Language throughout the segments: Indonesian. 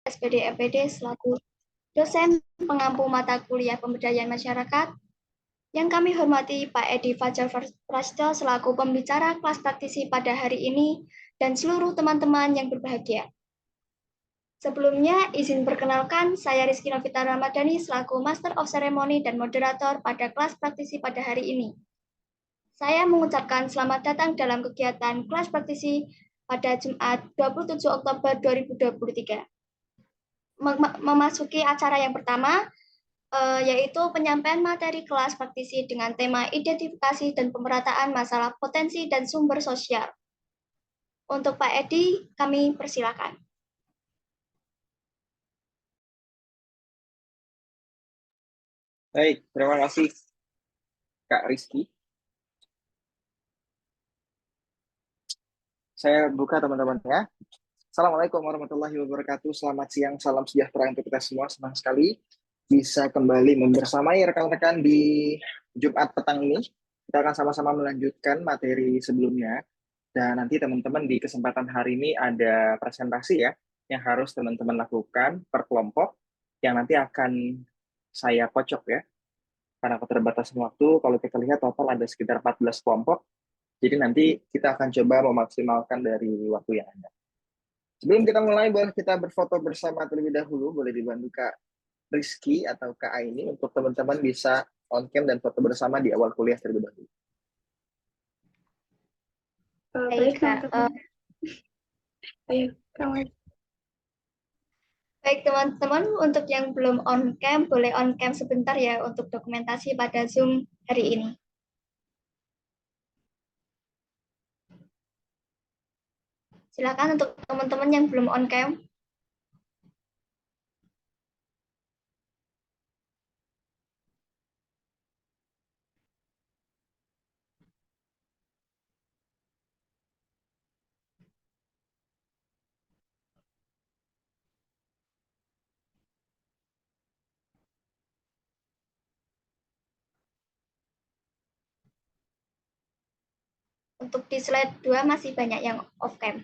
SPD FPD selaku dosen pengampu mata kuliah pemberdayaan masyarakat. Yang kami hormati Pak Edi Fajar Prasetyo selaku pembicara kelas praktisi pada hari ini dan seluruh teman-teman yang berbahagia. Sebelumnya, izin perkenalkan, saya Rizky Novita Ramadhani selaku Master of Ceremony dan Moderator pada kelas praktisi pada hari ini. Saya mengucapkan selamat datang dalam kegiatan kelas praktisi pada Jumat 27 Oktober 2023. Memasuki acara yang pertama, yaitu penyampaian materi kelas praktisi dengan tema identifikasi dan pemerataan masalah potensi dan sumber sosial. Untuk Pak Edi, kami persilakan. Baik, terima kasih Kak Rizky. Saya buka teman-teman ya. Assalamualaikum warahmatullahi wabarakatuh. Selamat siang, salam sejahtera untuk kita semua. Senang sekali bisa kembali membersamai rekan-rekan di Jumat petang ini. Kita akan sama-sama melanjutkan materi sebelumnya. Dan nanti teman-teman di kesempatan hari ini ada presentasi ya, yang harus teman-teman lakukan per kelompok, yang nanti akan saya kocok ya. Karena keterbatasan waktu, kalau kita lihat total ada sekitar 14 kelompok. Jadi nanti kita akan coba memaksimalkan dari waktu yang ada. Sebelum kita mulai, boleh kita berfoto bersama terlebih dahulu. Boleh dibantu Kak Rizky atau Kak Aini untuk teman-teman bisa on cam dan foto bersama di awal kuliah terlebih dahulu. Baik, Kak. Ayo, kamu. Baik, teman-teman, untuk yang belum on cam, boleh on cam sebentar ya untuk dokumentasi pada Zoom hari ini. Silakan untuk teman-teman yang belum on cam. Untuk di slide 2 masih banyak yang off cam.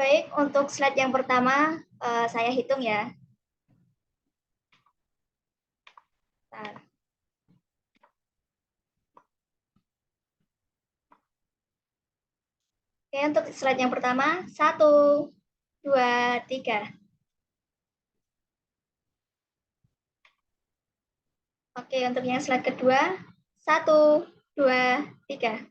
Baik, untuk slide yang pertama, saya hitung ya. Bentar. Oke, untuk slide yang pertama, 1, 2, 3. Oke, untuk yang slide kedua, 1, 2, 3.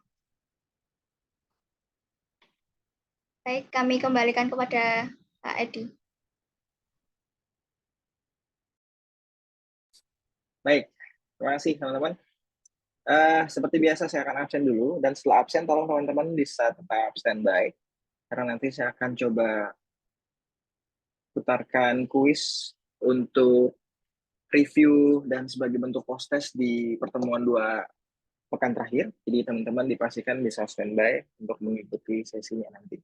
Baik, kami kembalikan kepada Pak Edi. Baik, terima kasih teman-teman. Seperti biasa saya akan absen dulu, dan setelah absen tolong teman-teman bisa tetap standby, karena nanti saya akan coba putarkan kuis untuk review dan sebagai bentuk post-test di pertemuan 2 pekan terakhir. Jadi teman-teman dipastikan bisa standby untuk mengikuti sesinya nanti.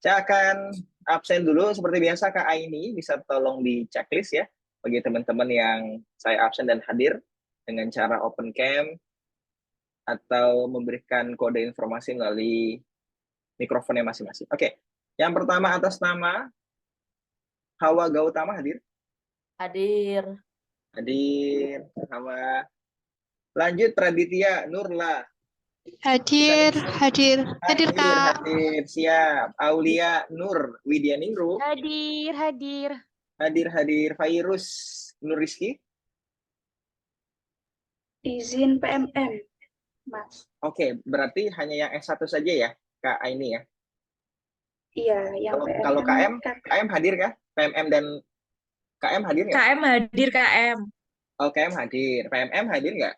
Saya akan absen dulu seperti biasa. Kak Aini bisa tolong di checklist ya bagi teman-teman yang saya absen dan hadir dengan cara open cam atau memberikan kode informasi melalui mikrofonnya masing-masing. Oke, yang pertama atas nama Hawa Gautama hadir? Hadir. Hadir, Hawa. Lanjut Praditya Nurla. Hadir, hadir, hadir Kak. Hadir, siap. Aulia Nur Widyaningru. Hadir, hadir. Hadir. Fairus Nur Rizky. Izin PMM, Mas. Oke, berarti hanya yang S1 saja ya, Kak Aini ya? Iya, yang PMM. Kalau KM hadir kah? PMM dan KM hadir nggak? KM hadir, KM. Oh, KM hadir. PMM hadir nggak?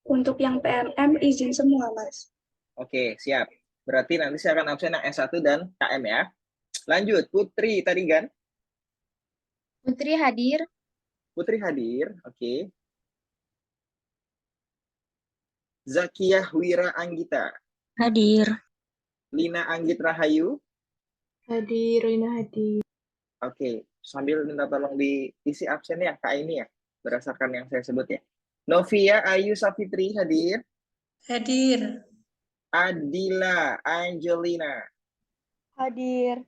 Untuk yang PMM izin semua, Mas. Oke, siap. Berarti nanti saya akan absen yang S1 dan KM ya. Lanjut, Putri tadi kan? Putri hadir. Putri hadir, oke. Zakiyah Wira Anggita. Hadir. Lina Anggit Rahayu. Hadir, Rina hadir. Oke, sambil minta tolong diisi absennya Kak ini ya, berdasarkan yang saya sebut ya. Novia Ayu Safitri hadir. Hadir. Adila Angelina. Hadir.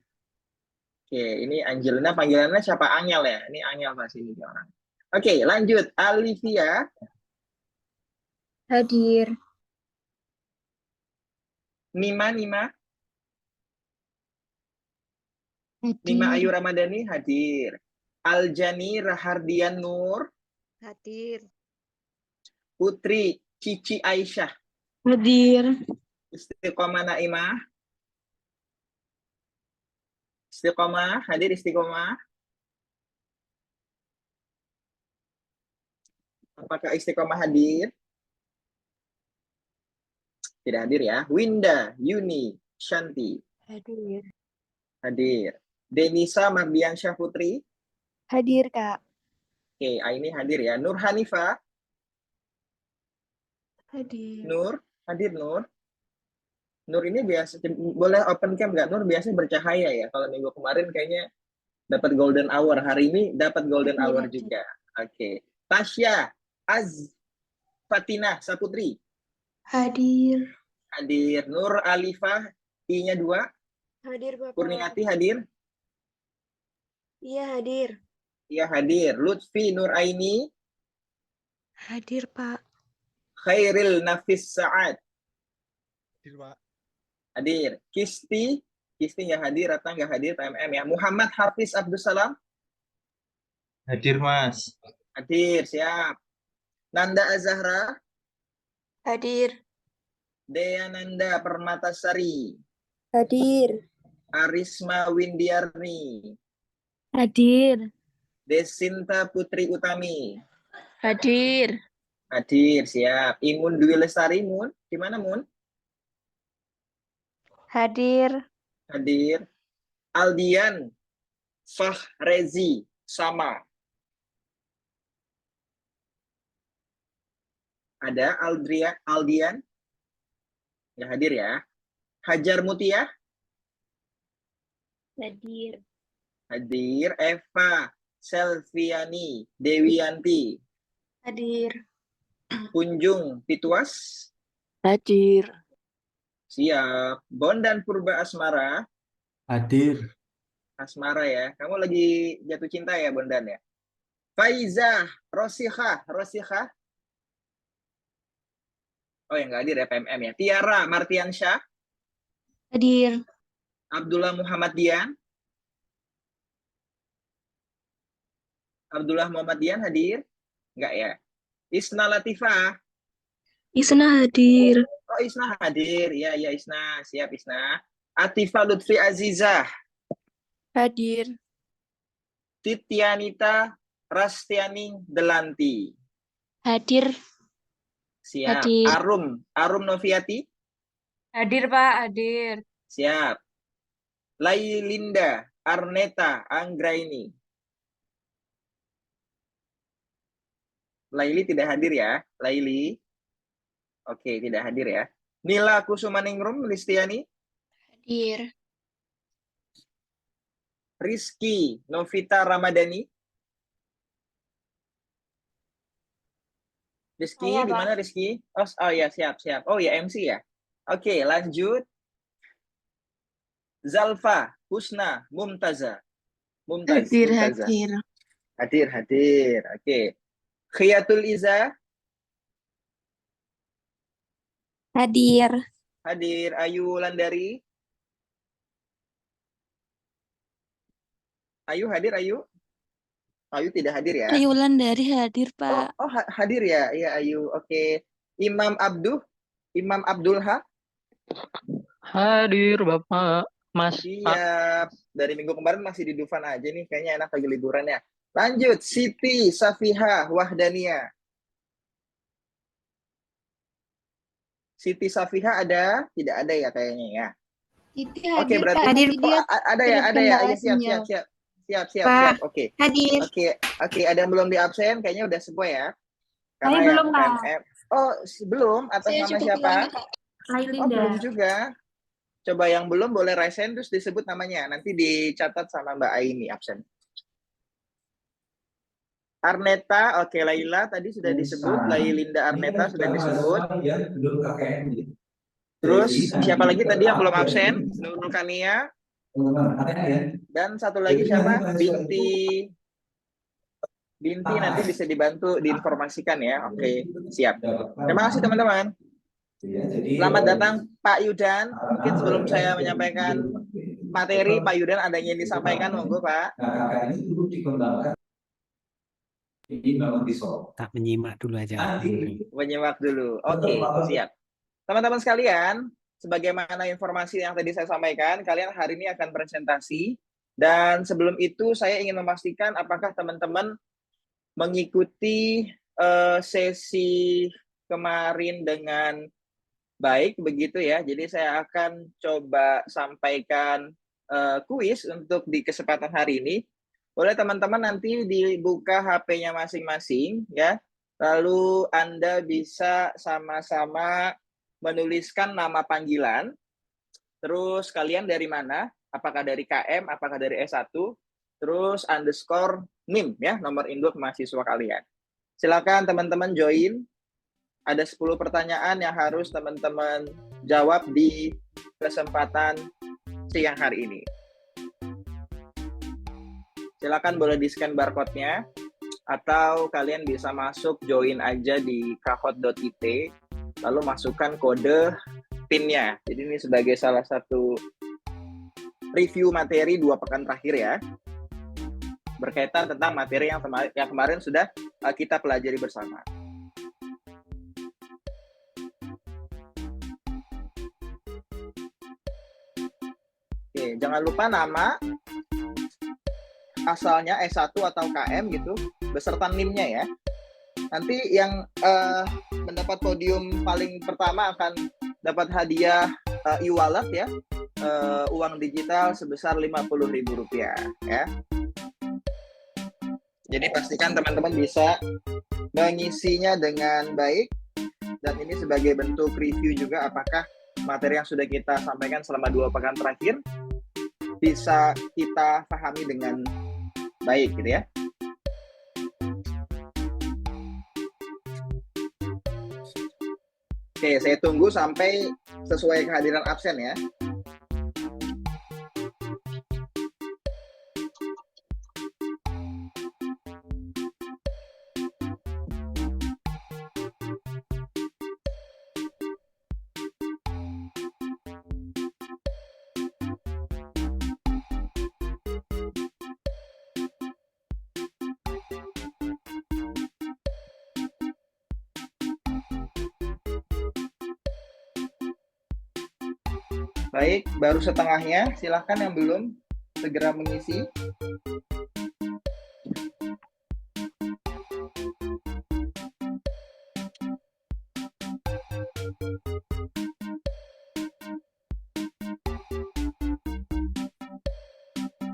Oke, ini Angelina panggilannya siapa? Angel ya? Ini Angel pasti ini orang. Oke, lanjut. Alivia. Hadir. Nima Nima Hadir. Ayu Ramadhani hadir. Aljani Rahardian Nur. Hadir. Putri Cici Aisyah. Hadir. Istiqomah Naimah. Istiqomah, hadir Istiqomah. Apakah Istiqomah hadir? Tidak hadir ya. Winda, Yuni, Shanti. Hadir. Hadir. Denisa Mardiansyah Putri. Hadir, Kak. Oke, ini hadir ya. Nur Hanifah. Hadir. Nur, hadir Nur. Nur ini biasa, boleh open cam nggak? Nur biasanya bercahaya ya. Kalau minggu kemarin kayaknya dapat golden hour. Hari ini dapat golden hour juga. Oke. Tasya, Fatinah Saputri. Hadir. Hadir. Nur Alifah, I-nya 2. Hadir, Bapak. Kurniati hadir. Iya, hadir. Iya hadir. Lutfi Nur Aini. Hadir, Pak. Khairil Nafis Sa'ad. Hadir, Pak. Hadir. Kisti nggak hadir atau nggak hadir PMM ya. Muhammad Hafiz Abdus Salam. Hadir, Mas. Hadir, siap. Nanda Azahra. Hadir. Deananda Permatasari. Hadir. Arisma Windiarni. Hadir. Desinta Putri Utami. Hadir. Hadir, siap. Imun Dwi Lestari, Mun. Di mana, Mun? Hadir. Hadir. Aldian Fahrezi sama. Ada Aldian. Nggak hadir ya. Hajar Mutia. Hadir. Hadir. Eva Selviani Dewianti. Hadir. Kunjung Pituas. Hadir. Siap. Bondan Purba Asmara. Hadir. Asmara ya. Kamu lagi jatuh cinta ya, Bondan ya? Faiza Rosikha. Oh, yang nggak hadir ya, PMM ya. Tiara Martiansyah. Hadir. Abdullah Muhammad Dian. Abdullah Muhammad Dian hadir? Enggak ya. Isna Latifah. Isna hadir. Oh, Isna hadir. Ya, Isna. Siap, Isna. Atifah Lutfi Azizah. Hadir. Titianita Rastiani Delanti. Hadir. Siap. Hadir. Arum Noviati. Hadir, Pak. Hadir. Siap. Lailinda Arneta Anggraini. Laili tidak hadir ya. Laili. Oke, tidak hadir ya. Nila Kusumaningrum Listiani. Hadir. Rizky Novita Ramadhani. Rizky, Saya, di Pak. mana Rizky? Oh ya, siap. Oh ya, MC ya. Oke, lanjut. Zalfa Husna Mumtaza. Mumtaza. Hadir. Oke. Khiyatul Iza. Hadir. Hadir. Ayu Landari. Ayu hadir, Ayu? Ayu tidak hadir ya? Ayu Landari hadir, Pak. Hadir ya? Iya, Ayu. Oke. Imam Abdulha. Hadir Bapak, Mas. Siap. Dari minggu kemarin masih di Dufan aja nih. Kayaknya enak lagi liburan ya. Lanjut. Siti Safiha Wahdania. Siti Safiha ada? Tidak ada ya kayaknya ya. Siti Oke, hadir, berarti Pak. Hadir, Tapi oh, dia ada ya, ada ya. terkendala Ya, siap, sinyal. siap, siap. Siap, siap, Pak. siap. Oke. Hadir. Oke, ada yang belum di absen, kayaknya udah semua ya. Karena Saya yang belum, Kak. PNM. Oh, belum. Atas Saya nama juga siapa? belum, Kak. Oh, Lailinda. belum juga. Coba yang belum boleh raise hand terus disebut namanya. Nanti dicatat sama Mbak Aini absen. Arneta, oke, Laila tadi sudah disebut, Lailinda Arneta sudah disebut. Terus siapa lagi tadi yang belum absen? Nurul Kania. Dan satu lagi siapa? Binti nanti bisa dibantu diinformasikan ya. Oke, siap. Terima kasih teman-teman. Selamat datang Pak Yudan. Mungkin sebelum saya menyampaikan materi, Pak Yudan ada yang ingin disampaikan, monggo Pak. Tak menyimak dulu aja. Menyimak dulu. Oke, siap. Teman-teman sekalian, sebagaimana informasi yang tadi saya sampaikan, kalian hari ini akan presentasi. Dan sebelum itu saya ingin memastikan apakah teman-teman mengikuti sesi kemarin dengan baik begitu ya. Jadi saya akan coba sampaikan kuis untuk di kesempatan hari ini. Boleh teman-teman nanti dibuka HP-nya masing-masing ya. Lalu Anda bisa sama-sama menuliskan nama panggilan. Terus kalian dari mana? Apakah dari KM, apakah dari S1? Terus underscore NIM ya, nomor induk mahasiswa kalian. Silakan teman-teman join. Ada 10 pertanyaan yang harus teman-teman jawab di kesempatan siang hari ini. Silakan boleh di-scan barcode-nya atau kalian bisa masuk join aja di kahot.it lalu masukkan kode PIN-nya. Jadi ini sebagai salah satu review materi 2 pekan terakhir ya. Berkaitan tentang materi yang kemarin sudah kita pelajari bersama. Oke, jangan lupa nama, asalnya S1 atau KM gitu, beserta NIM-nya ya. Nanti yang mendapat podium paling pertama akan dapat hadiah e-wallet ya, uang digital sebesar Rp50.000 ya. Jadi pastikan teman-teman bisa mengisinya dengan baik, dan ini sebagai bentuk review juga apakah materi yang sudah kita sampaikan selama 2 pekan terakhir bisa kita pahami dengan baik gitu ya. Oke, saya tunggu sampai sesuai kehadiran absen ya. Baik, baru setengahnya. Silahkan yang belum segera mengisi.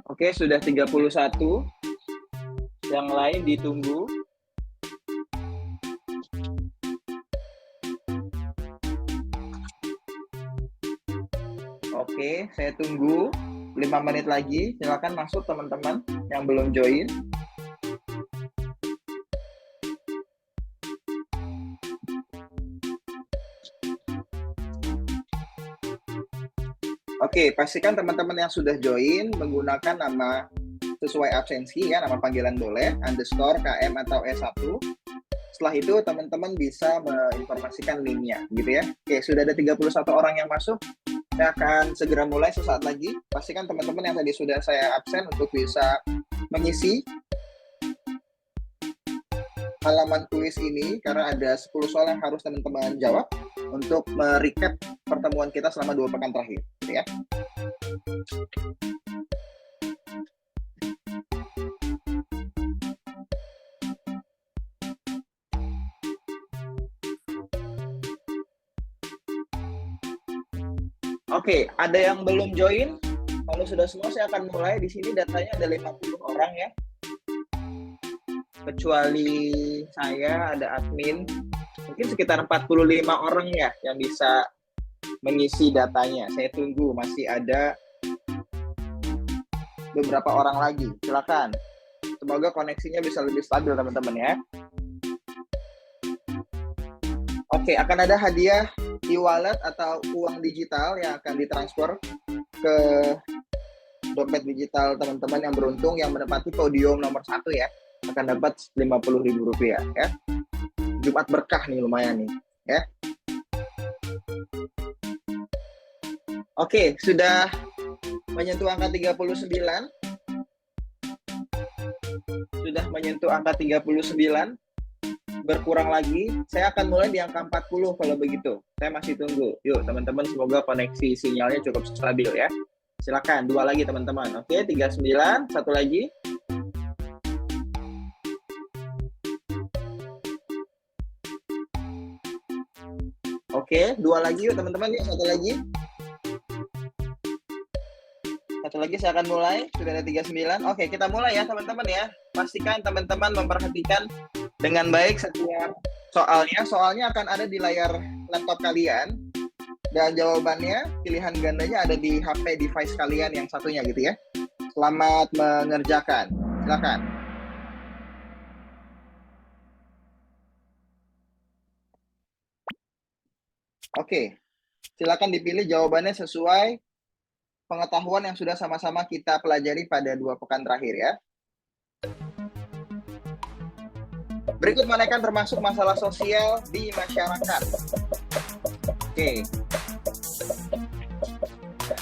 Oke, sudah 31. Yang lain ditunggu. Oke, saya tunggu 5 menit lagi. Silakan masuk teman-teman yang belum join. Oke, pastikan teman-teman yang sudah join menggunakan nama sesuai absensi ya, nama panggilan boleh, underscore, KM atau S1. Setelah itu teman-teman bisa menginformasikan NIM-nya gitu ya. Oke, sudah ada 31 orang yang masuk. Saya akan segera mulai sesaat lagi. Pastikan teman-teman yang tadi sudah saya absen untuk bisa mengisi halaman kuis ini, karena ada 10 soal yang harus teman-teman jawab untuk merecap pertemuan kita selama 2 pekan terakhir gitu ya. Oke, ada yang belum join? Kalau sudah semua saya akan mulai. Di sini datanya ada 50 orang ya. Kecuali saya, ada admin. Mungkin sekitar 45 orang ya yang bisa mengisi datanya. Saya tunggu, masih ada beberapa orang lagi. Silakan. Semoga koneksinya bisa lebih stabil teman-teman ya. Oke, akan ada hadiah e-wallet atau uang digital yang akan ditransfer ke dompet digital teman-teman yang beruntung yang menempati podium nomor 1 ya. Akan dapat Rp50.000 ya. Jumat berkah nih, lumayan nih ya. Oke, sudah menyentuh angka 39. Sudah menyentuh angka 39. Berkurang lagi, saya akan mulai di angka 40 kalau begitu. Saya masih tunggu. Yuk teman-teman, semoga koneksi sinyalnya cukup stabil ya. Silakan, 2 lagi teman-teman. Oke, 39, 1 lagi. Oke, 2 lagi yuk teman-teman, yuk 1 lagi. 1 lagi saya akan mulai, sudah ada 39. Oke, kita mulai ya teman-teman ya. Pastikan teman-teman memperhatikan dengan baik setiap soalnya. Soalnya akan ada di layar laptop kalian. Dan jawabannya, pilihan gandanya ada di HP device kalian yang satunya gitu ya. Selamat mengerjakan. Silakan. Oke, silakan dipilih jawabannya sesuai pengetahuan yang sudah sama-sama kita pelajari pada 2 pekan terakhir ya. Berikut mana yang termasuk masalah sosial di masyarakat? Oke.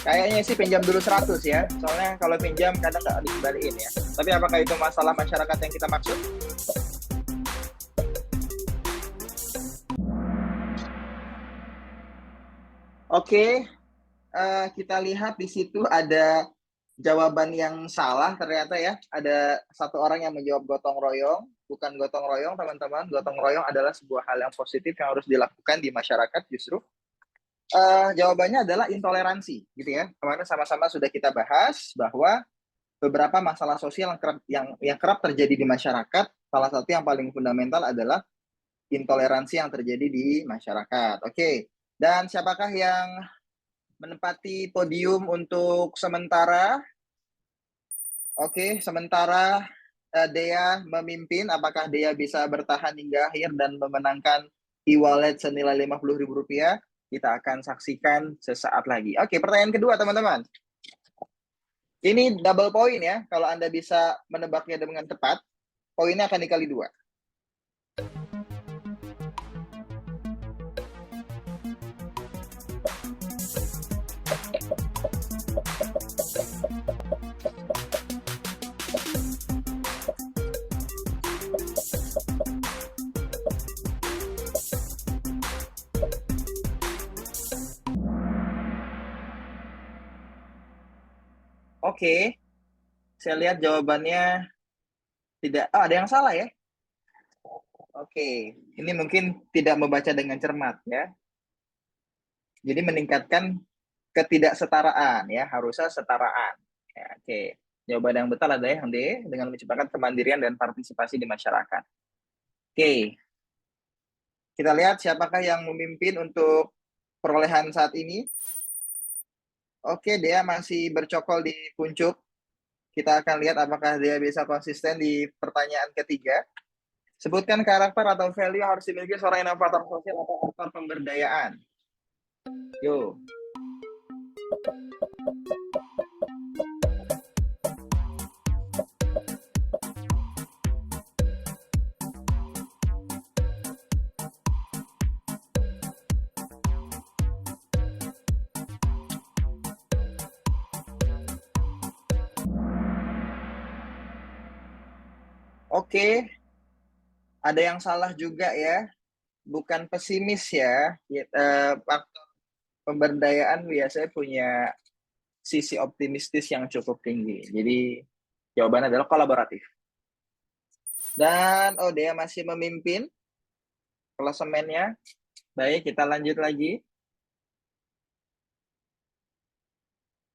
Kayaknya sih pinjam dulu 100 ya. Soalnya kalau pinjam kadang nggak dikembaliin ya. Tapi apakah itu masalah masyarakat yang kita maksud? Oke. Kita lihat di situ ada jawaban yang salah ternyata ya. Ada 1 orang yang menjawab gotong royong. Bukan gotong royong teman-teman. Gotong royong adalah sebuah hal yang positif yang harus dilakukan di masyarakat justru. Jawabannya adalah intoleransi gitu ya. Kemarin sama-sama sudah kita bahas bahwa beberapa masalah sosial yang kerap terjadi di masyarakat, salah satu yang paling fundamental adalah intoleransi yang terjadi di masyarakat. Oke. Dan siapakah yang menempati podium untuk sementara? Oke, sementara Dea memimpin. Apakah Dea bisa bertahan hingga akhir dan memenangkan e-wallet senilai Rp50.000? Kita akan saksikan sesaat lagi. Oke, pertanyaan kedua teman-teman. Ini double point ya. Kalau Anda bisa menebaknya dengan tepat, poinnya akan dikali 2. Oke, saya lihat jawabannya tidak. Oh, ada yang salah ya. Oke, ini mungkin tidak membaca dengan cermat ya. Jadi meningkatkan ketidaksetaraan ya, harusnya setaraan. Ya, oke, jawaban yang betul adalah yang D, dengan menciptakan kemandirian dan partisipasi di masyarakat. Oke, kita lihat siapakah yang memimpin untuk perolehan saat ini. Oke, Dea masih bercokol di puncuk. Kita akan lihat apakah dia bisa konsisten di pertanyaan ketiga. Sebutkan karakter atau value harus dimiliki seorang inovator sosial atau aktor pemberdayaan. Yuk. Oke, ada yang salah juga ya, bukan pesimis ya. Faktor pemberdayaan biasanya punya sisi optimistis yang cukup tinggi. Jadi jawabannya adalah kolaboratif. Dan dia masih memimpin klasemennya. Baik, kita lanjut lagi.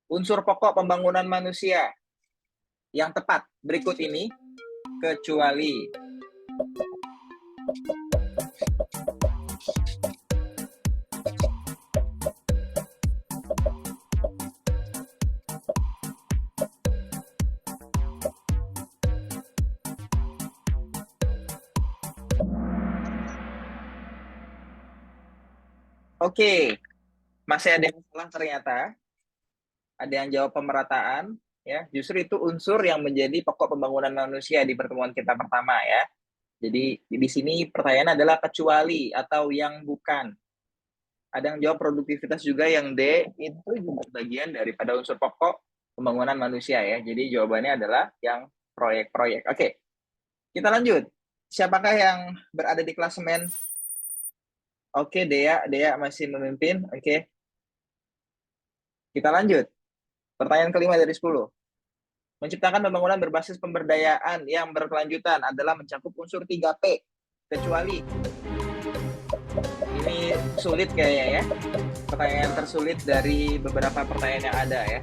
unsur pokok pembangunan manusia yang tepat berikut ini, kecuali. Oke, masih ada yang salah ternyata. Ada yang jawab pemerataan, ya. Justru itu unsur yang menjadi pokok pembangunan manusia di pertemuan kita pertama, ya. Jadi di sini pertanyaan adalah kecuali atau yang bukan. Ada yang jawab produktivitas juga, yang D itu juga bagian daripada unsur pokok pembangunan manusia, ya. Jadi jawabannya adalah yang proyek-proyek. Oke, kita lanjut. Siapakah yang berada di klasemen? Oke, Dea masih memimpin. Oke. Kita lanjut. Pertanyaan kelima dari 10. Menciptakan pembangunan berbasis pemberdayaan yang berkelanjutan adalah mencakup unsur 3P. Kecuali. Ini sulit kayaknya, ya. Pertanyaan tersulit dari beberapa pertanyaan yang ada, ya.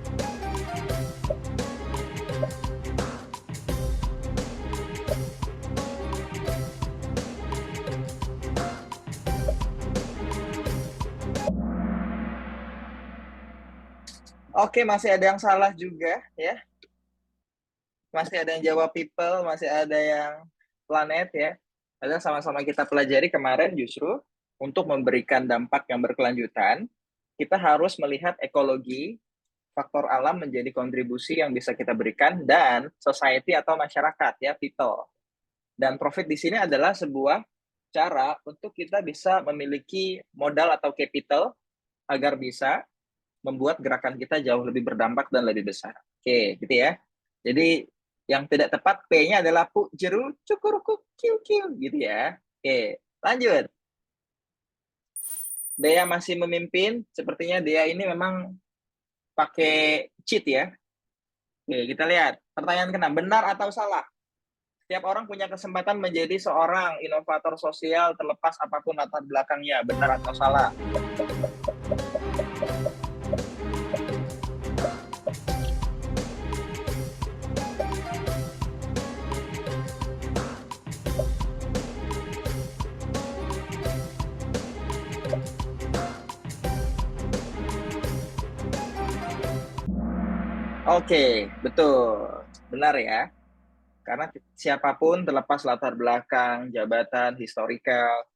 Oke, masih ada yang salah juga, ya. Masih ada yang jawab people, masih ada yang planet, ya. Padahal sama-sama kita pelajari kemarin justru untuk memberikan dampak yang berkelanjutan, kita harus melihat ekologi, faktor alam menjadi kontribusi yang bisa kita berikan, dan society atau masyarakat, ya, people. Dan profit di sini adalah sebuah cara untuk kita bisa memiliki modal atau capital agar bisa membuat gerakan kita jauh lebih berdampak dan lebih besar. Oke, gitu ya. Jadi yang tidak tepat P-nya adalah pu, jeru, cukur, kiu, gitu ya. Oke, lanjut. Dea masih memimpin. Sepertinya Dea ini memang pakai cheat, ya. Oke, kita lihat. Pertanyaan ke-6, benar atau salah? Setiap orang punya kesempatan menjadi seorang inovator sosial terlepas apapun latar belakangnya. Benar atau salah? Oke, betul. Benar, ya. Karena siapapun terlepas latar belakang, jabatan, historikal,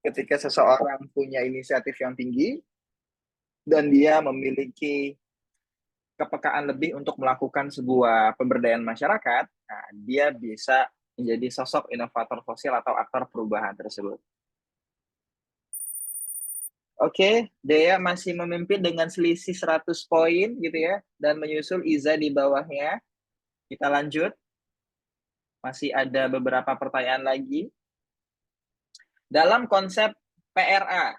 ketika seseorang punya inisiatif yang tinggi dan dia memiliki kepekaan lebih untuk melakukan sebuah pemberdayaan masyarakat, nah, dia bisa menjadi sosok inovator sosial atau aktor perubahan tersebut. Oke, Dea masih memimpin dengan selisih 100 poin gitu ya, dan menyusul Iza di bawahnya. Kita lanjut. Masih ada beberapa pertanyaan lagi. Dalam konsep PRA,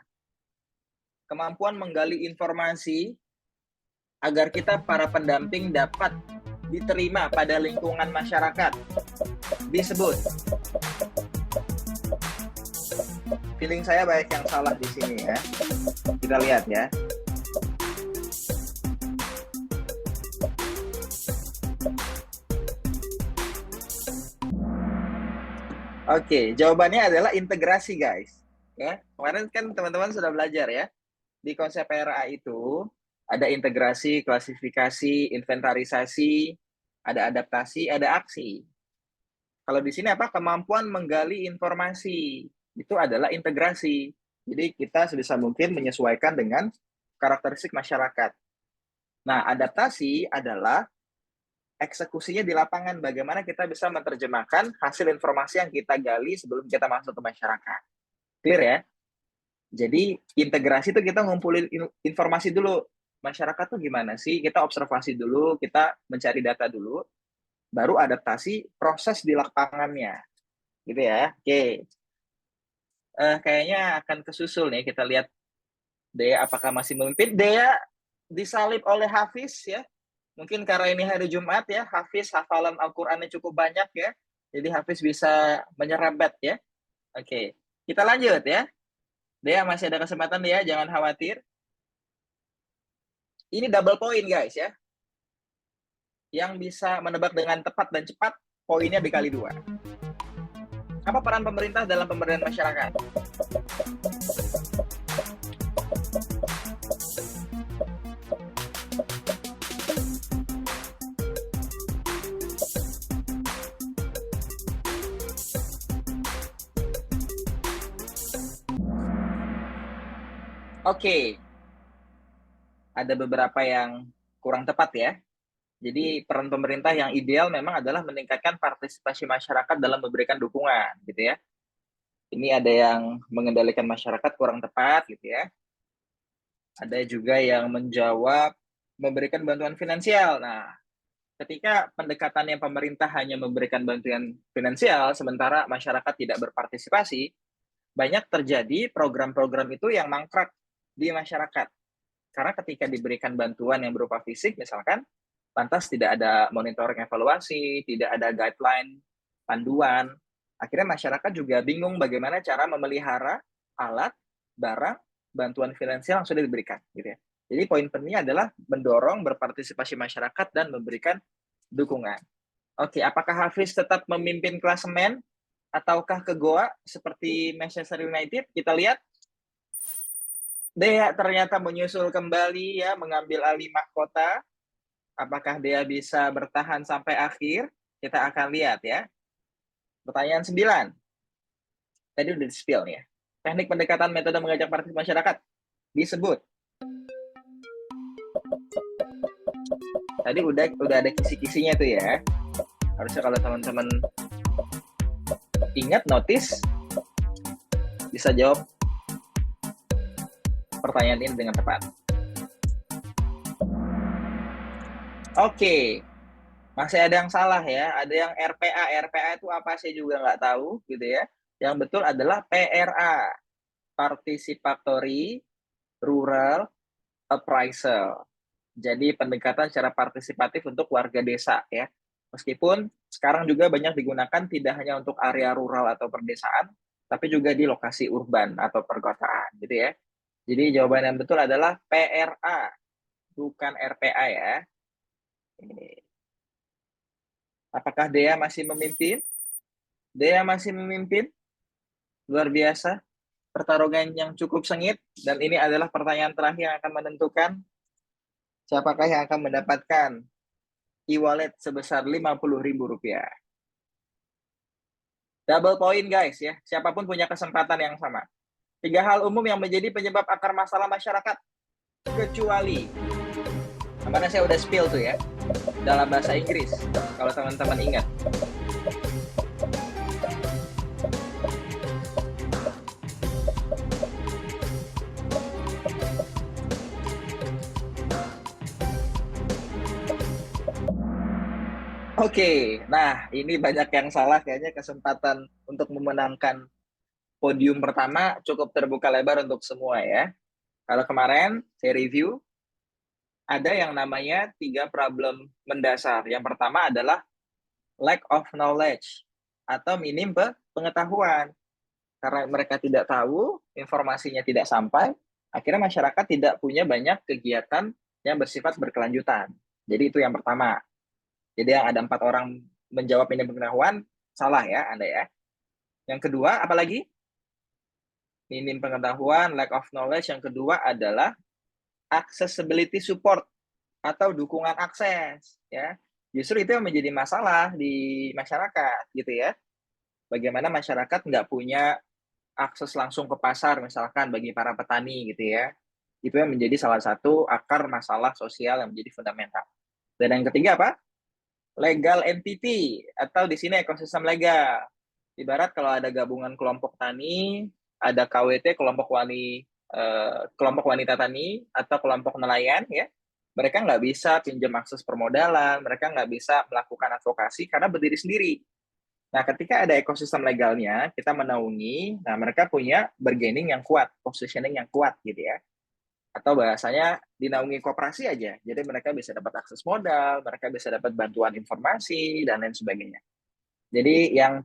kemampuan menggali informasi agar kita para pendamping dapat diterima pada lingkungan masyarakat disebut. Feeling saya banyak yang salah di sini, ya. Kita lihat, ya. Oke, jawabannya adalah integrasi, guys. Ya, kemarin kan teman-teman sudah belajar, ya. Di konsep PRA itu ada integrasi, klasifikasi, inventarisasi, ada adaptasi, ada aksi. Kalau di sini apa? Kemampuan menggali informasi. Itu adalah integrasi. Jadi kita sebisa mungkin menyesuaikan dengan karakteristik masyarakat. Nah, adaptasi adalah eksekusinya di lapangan. Bagaimana kita bisa menerjemahkan hasil informasi yang kita gali sebelum kita masuk ke masyarakat. Clear, ya? Jadi integrasi itu kita ngumpulin informasi dulu. Masyarakat tuh gimana sih? Kita observasi dulu, kita mencari data dulu, baru adaptasi proses di lapangannya. Gitu ya. Oke. Kayaknya akan kesusul nih, kita lihat Dea apakah masih memimpin. Dea disalib oleh Hafiz, ya. Mungkin karena ini hari Jumat, ya, Hafiz hafalan Al-Qur'annya cukup banyak, ya. Jadi Hafiz bisa menyerempet, ya. Oke, kita lanjut, ya. Dea masih ada kesempatan, ya, jangan khawatir. Ini double point, guys, ya. yang bisa menebak dengan tepat dan cepat, poinnya dikali 2. Apa peran pemerintah dalam pemberdayaan masyarakat? Oke, ada beberapa yang kurang tepat ya. Jadi peran pemerintah yang ideal memang adalah meningkatkan partisipasi masyarakat dalam memberikan dukungan, gitu ya. Ini ada yang mengendalikan masyarakat kurang tepat, gitu ya. Ada juga yang menjawab memberikan bantuan finansial. Nah, ketika pendekatannya pemerintah hanya memberikan bantuan finansial, sementara masyarakat tidak berpartisipasi, banyak terjadi program-program itu yang mangkrak di masyarakat. Karena ketika diberikan bantuan yang berupa fisik, misalkan, lantas tidak ada monitoring evaluasi, tidak ada guideline, panduan. Akhirnya masyarakat juga bingung bagaimana cara memelihara alat, barang, bantuan finansial yang sudah diberikan. Gitu ya. Jadi poin pentingnya adalah mendorong berpartisipasi masyarakat dan memberikan dukungan. Oke, apakah Hafiz tetap memimpin klasemen ataukah ke Goa seperti Manchester United? Kita lihat. Dea ternyata menyusul kembali ya, mengambil alih mahkota. Apakah dia bisa bertahan sampai akhir? Kita akan lihat ya. Pertanyaan 9. Tadi udah di-spill ya. Teknik pendekatan metode mengajak partisipasi masyarakat disebut. Tadi udah ada kisi-kisinya tuh ya. Harusnya kalau teman-teman ingat, notice, bisa jawab pertanyaan ini dengan tepat. Oke, masih ada yang salah ya. Ada yang RPA. RPA itu apa saya juga nggak tahu gitu ya. Yang betul adalah PRA, Participatory Rural Appraisal. Jadi pendekatan secara partisipatif untuk warga desa ya. Meskipun sekarang juga banyak digunakan tidak hanya untuk area rural atau perdesaan, tapi juga di lokasi urban atau perkotaan gitu ya. Jadi jawaban yang betul adalah PRA, bukan RPA ya. Apakah Dea masih memimpin? Dea masih memimpin? Luar biasa. Pertarungan yang cukup sengit. Dan ini adalah pertanyaan terakhir yang akan menentukan siapakah yang akan mendapatkan e-wallet sebesar Rp50.000. Double point guys ya. Siapapun punya kesempatan yang sama. 3 hal umum yang menjadi penyebab akar masalah masyarakat. Kecuali. Mana saya udah spill tuh ya. Dalam bahasa Inggris. Kalau teman-teman ingat. Oke, nah ini banyak yang salah kayaknya. Kesempatan untuk memenangkan podium pertama cukup terbuka lebar untuk semua ya. Kalau kemarin saya review, ada yang namanya 3 problem mendasar. Yang pertama adalah lack of knowledge atau minim pengetahuan. Karena mereka tidak tahu, informasinya tidak sampai, akhirnya masyarakat tidak punya banyak kegiatan yang bersifat berkelanjutan. Jadi itu yang pertama. Jadi yang ada 4 orang menjawab minim pengetahuan, salah ya Anda ya. Yang kedua, apalagi? Minim pengetahuan, lack of knowledge. Yang kedua adalah accessibility support atau dukungan akses ya. Justru itu yang menjadi masalah di masyarakat gitu ya. Bagaimana masyarakat nggak punya akses langsung ke pasar misalkan bagi para petani gitu ya. Itu yang menjadi salah satu akar masalah sosial yang menjadi fundamental. Dan yang ketiga apa? Legal entity atau di sini ekosistem legal. Ibarat kalau ada gabungan kelompok tani, ada KWT kelompok wanita tani atau kelompok nelayan ya, mereka nggak bisa pinjam akses permodalan, mereka nggak bisa melakukan advokasi karena berdiri sendiri. Nah, ketika ada ekosistem legalnya, kita menaungi, nah mereka punya bargaining yang kuat, positioning yang kuat gitu ya. Atau bahasanya dinaungi koperasi aja, jadi mereka bisa dapat akses modal, mereka bisa dapat bantuan informasi, dan lain sebagainya. Jadi yang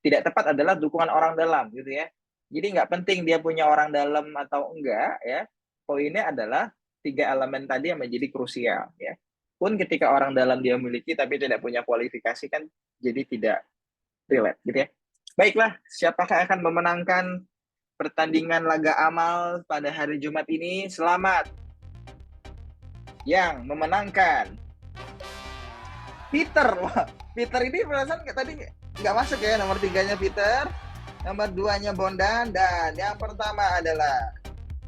tidak tepat adalah dukungan orang dalam gitu ya. Jadi nggak penting dia punya orang dalam atau enggak ya. Poinnya adalah 3 elemen tadi yang menjadi krusial ya. pun ketika orang dalam dia memiliki tapi tidak punya kualifikasi kan jadi tidak relate gitu ya. Baiklah, siapakah akan memenangkan pertandingan laga amal pada hari Jumat ini? Selamat. Yang memenangkan Peter. Wah, Peter ini perasaan tadi nggak masuk ya, nomor 3-nya Peter, nomor 2-nya Bondan, dan yang pertama adalah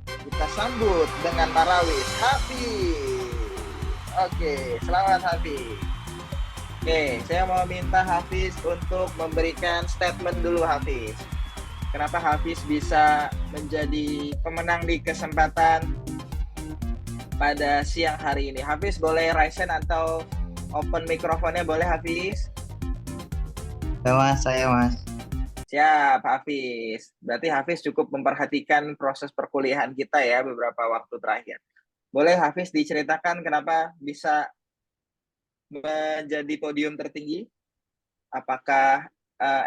kita sambut dengan tarawih Hafiz. Oke, selamat Hafiz. Oke, saya mau minta Hafiz untuk memberikan statement dulu Hafiz. Kenapa Hafiz bisa menjadi pemenang di kesempatan pada siang hari ini? Hafiz boleh raise hand atau open mikrofonnya boleh Hafiz? Ya mas, saya mas. Siap Hafiz. Berarti Hafiz cukup memperhatikan proses perkuliahan kita ya beberapa waktu terakhir. Boleh Hafiz diceritakan kenapa bisa menjadi podium tertinggi? Apakah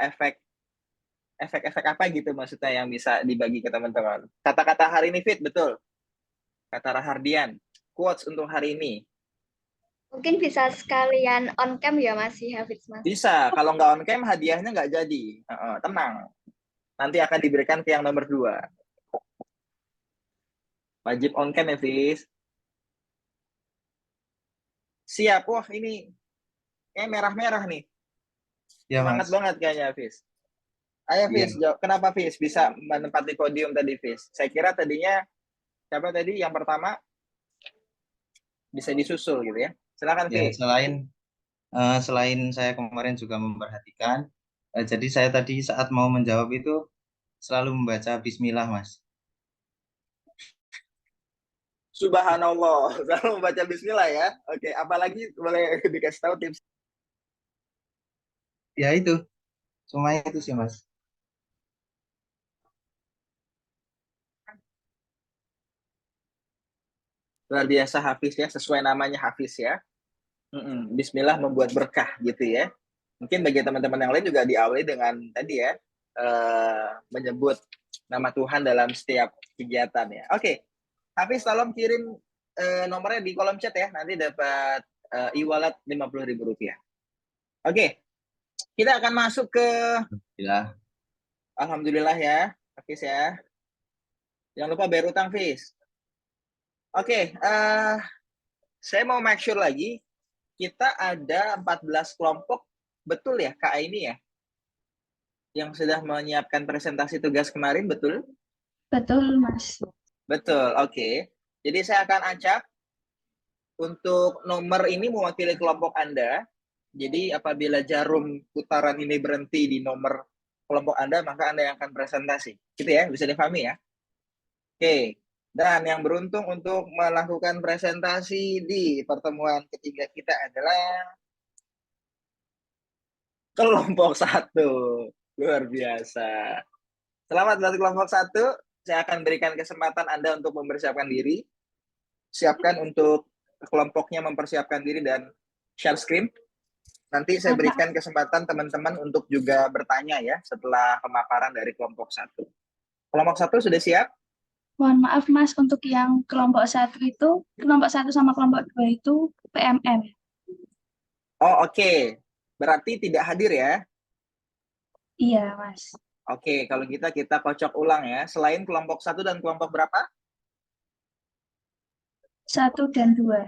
efek apa gitu maksudnya yang bisa dibagi ke teman-teman? Kata-kata hari ini Fit, betul? Kata Rahardian, quotes untuk hari ini. Mungkin bisa sekalian on cam ya Mas Hafiz Mas. Bisa, kalau nggak on cam hadiahnya nggak jadi. Tenang, nanti akan diberikan ke yang nomor 2. Wajib on cam ya Fis. Siap, wah ini merah-merah nih. Ya Semangat mas. banget kayaknya Fis. Ayo Fis, jawab. Kenapa Fis bisa menempati podium tadi Fis? Saya kira tadinya siapa tadi yang pertama bisa disusul gitu ya. Silakan Ya Fis. selain saya kemarin juga memperhatikan, jadi saya tadi saat mau menjawab itu selalu membaca Bismillah mas. Subhanallah, selalu membaca Bismillah ya. Oke, apalagi boleh dikasih tahu tips? Ya itu, cuma itu sih mas. Luar biasa Hafiz ya, sesuai namanya Hafiz ya. Bismillah membuat berkah gitu ya. Mungkin bagi teman-teman yang lain juga diawali dengan tadi ya, menyebut nama Tuhan dalam setiap kegiatan ya. Oke, Hafiz tolong kirim nomornya di kolom chat ya, nanti dapat e-wallet Rp50.000. Oke, kita akan masuk ke Ya. Alhamdulillah ya, Hafiz ya. Jangan lupa bayar utang, Hafiz. Oke, saya mau make sure lagi, kita ada 14 kelompok, betul ya KA ini ya? Yang sudah menyiapkan presentasi tugas kemarin, betul? Betul, Mas. Betul, oke. Jadi saya akan acak untuk nomor ini mewakili kelompok Anda. Jadi apabila jarum putaran ini berhenti di nomor kelompok Anda, maka Anda yang akan presentasi. Gitu ya, bisa dipahami ya? Oke, dan yang beruntung untuk melakukan presentasi di pertemuan ketiga kita adalah kelompok 1. Luar biasa. Selamat buat kelompok 1. Saya akan berikan kesempatan Anda untuk mempersiapkan diri. Siapkan untuk kelompoknya mempersiapkan diri dan share screen. Nanti saya berikan kesempatan teman-teman untuk juga bertanya ya setelah pemaparan dari kelompok 1. Kelompok 1 sudah siap? Mohon maaf, Mas, untuk yang kelompok 1 itu, kelompok 1 sama kelompok 2 itu PMM. Oh, oke. Berarti tidak hadir ya? Iya, Mas. Oke, kalau kita kocok ulang ya. Selain kelompok 1 dan kelompok berapa? 1 dan 2.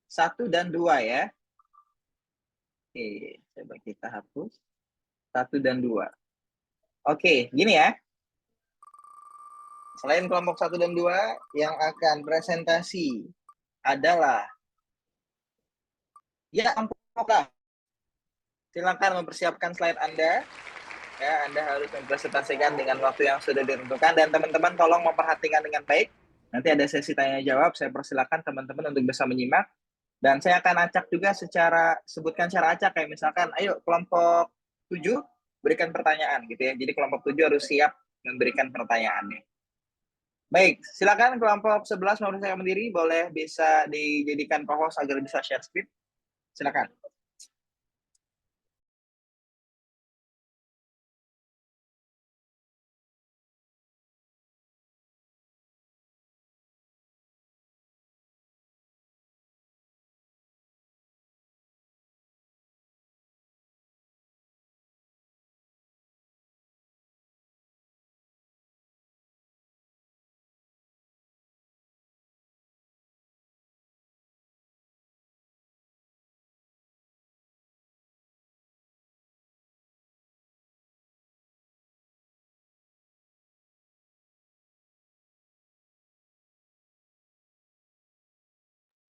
1 dan 2 ya. Oke, coba kita hapus. 1 dan 2. Oke, gini ya. Selain kelompok 1 dan 2, yang akan presentasi adalah ya ampun. Silakan mempersiapkan slide Anda. Ya, Anda harus mempresentasikan dengan waktu yang sudah ditentukan. Dan teman-teman tolong memperhatikan dengan baik. Nanti ada sesi tanya jawab. Saya persilakan teman-teman untuk bisa menyimak. Dan saya akan acak juga sebutkan cara acak. Kayak misalkan, ayo kelompok 7 berikan pertanyaan gitu ya. Jadi kelompok 7 harus siap memberikan pertanyaannya. Baik, silakan kelompok 11 mempersiapkan diri. Boleh bisa dijadikan co-host agar bisa share screen. Silakan.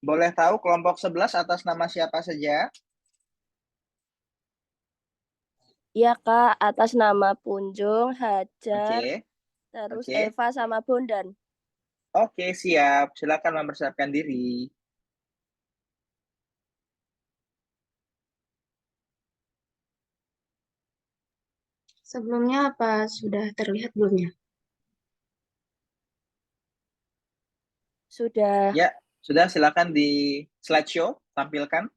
Boleh tahu kelompok 11 atas nama siapa saja? Iya Kak, atas nama Punjung, Hajar, Oke, terus oke. Eva sama Bondan. Oke, siap. Silakan mempersiapkan diri. Sebelumnya apa sudah terlihat belum ya? Sudah. Ya, sudah silakan di slideshow tampilkan.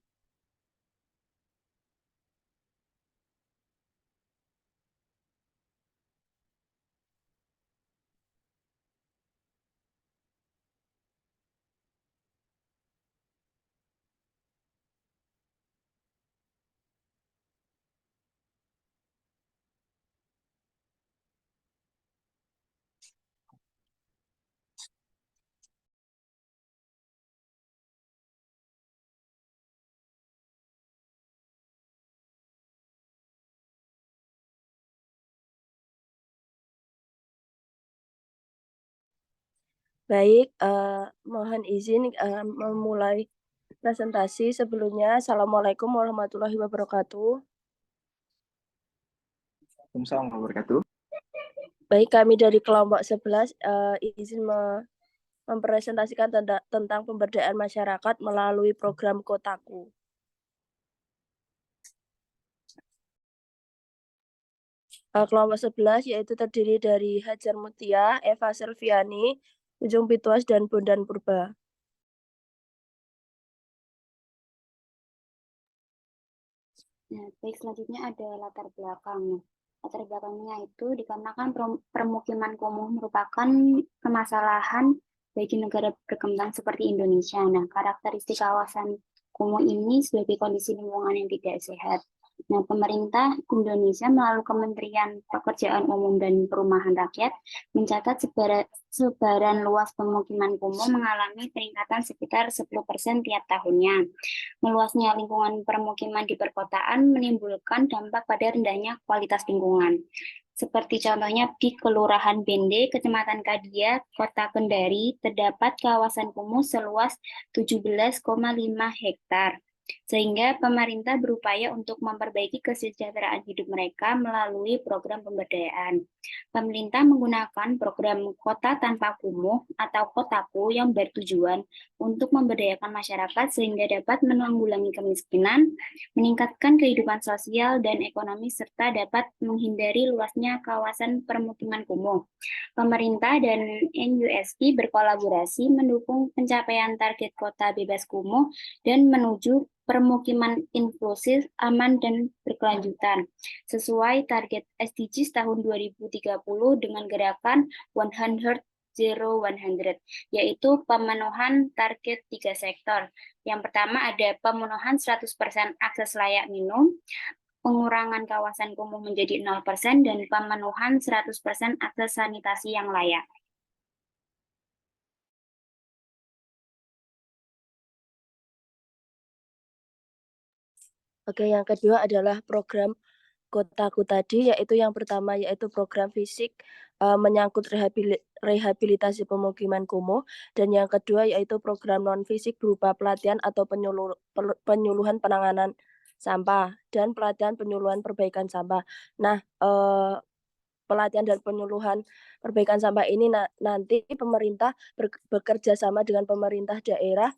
Baik, mohon izin memulai presentasi. Sebelumnya, Assalamualaikum warahmatullahi wabarakatuh. Waalaikumsalam warahmatullahi wabarakatuh. Baik, kami dari kelompok 11 izin mempresentasikan tentang pemberdayaan masyarakat melalui program Kotaku. Kelompok 11 yaitu terdiri dari Hajar Mutia, Eva Selviani, Ujung Pituas, dan Bondan Purba. Nah, baik, selanjutnya ada latar belakang. Latar belakangnya itu dikarenakan permukiman kumuh merupakan permasalahan bagi negara berkembang seperti Indonesia. Nah, karakteristik kawasan kumuh ini sebagai kondisi lingkungan yang tidak sehat. Nah, pemerintah Indonesia melalui Kementerian Pekerjaan Umum dan Perumahan Rakyat mencatat sebaran luas pemukiman kumuh mengalami peningkatan sekitar 10% tiap tahunnya. Meluasnya lingkungan permukiman di perkotaan menimbulkan dampak pada rendahnya kualitas lingkungan. Seperti contohnya di Kelurahan Bende, Kecamatan Kadia, Kota Kendari, terdapat kawasan kumuh seluas 17,5 hektar. Sehingga pemerintah berupaya untuk memperbaiki kesejahteraan hidup mereka melalui program pemberdayaan. Pemerintah menggunakan program Kota Tanpa Kumuh atau Kotaku yang bertujuan untuk memberdayakan masyarakat sehingga dapat menanggulangi kemiskinan, meningkatkan kehidupan sosial dan ekonomi, serta dapat menghindari luasnya kawasan permukiman kumuh. Pemerintah dan NUSP berkolaborasi mendukung pencapaian target kota bebas kumuh dan menuju permukiman inklusif, aman, dan berkelanjutan, sesuai target SDGs tahun 2030 dengan gerakan 100 yaitu pemenuhan target 3 sektor. Yang pertama ada pemenuhan 100% akses layak minum, pengurangan kawasan kumuh menjadi 0%, dan pemenuhan 100% akses sanitasi yang layak. Oke, yang kedua adalah program Kotaku tadi, yaitu yang pertama yaitu program fisik menyangkut rehabilitasi pemukiman kumuh, dan yang kedua yaitu program non fisik berupa pelatihan atau penyuluhan penanganan sampah dan pelatihan penyuluhan perbaikan sampah. Nah, pelatihan dan penyuluhan perbaikan sampah ini nanti pemerintah bekerja sama dengan pemerintah daerah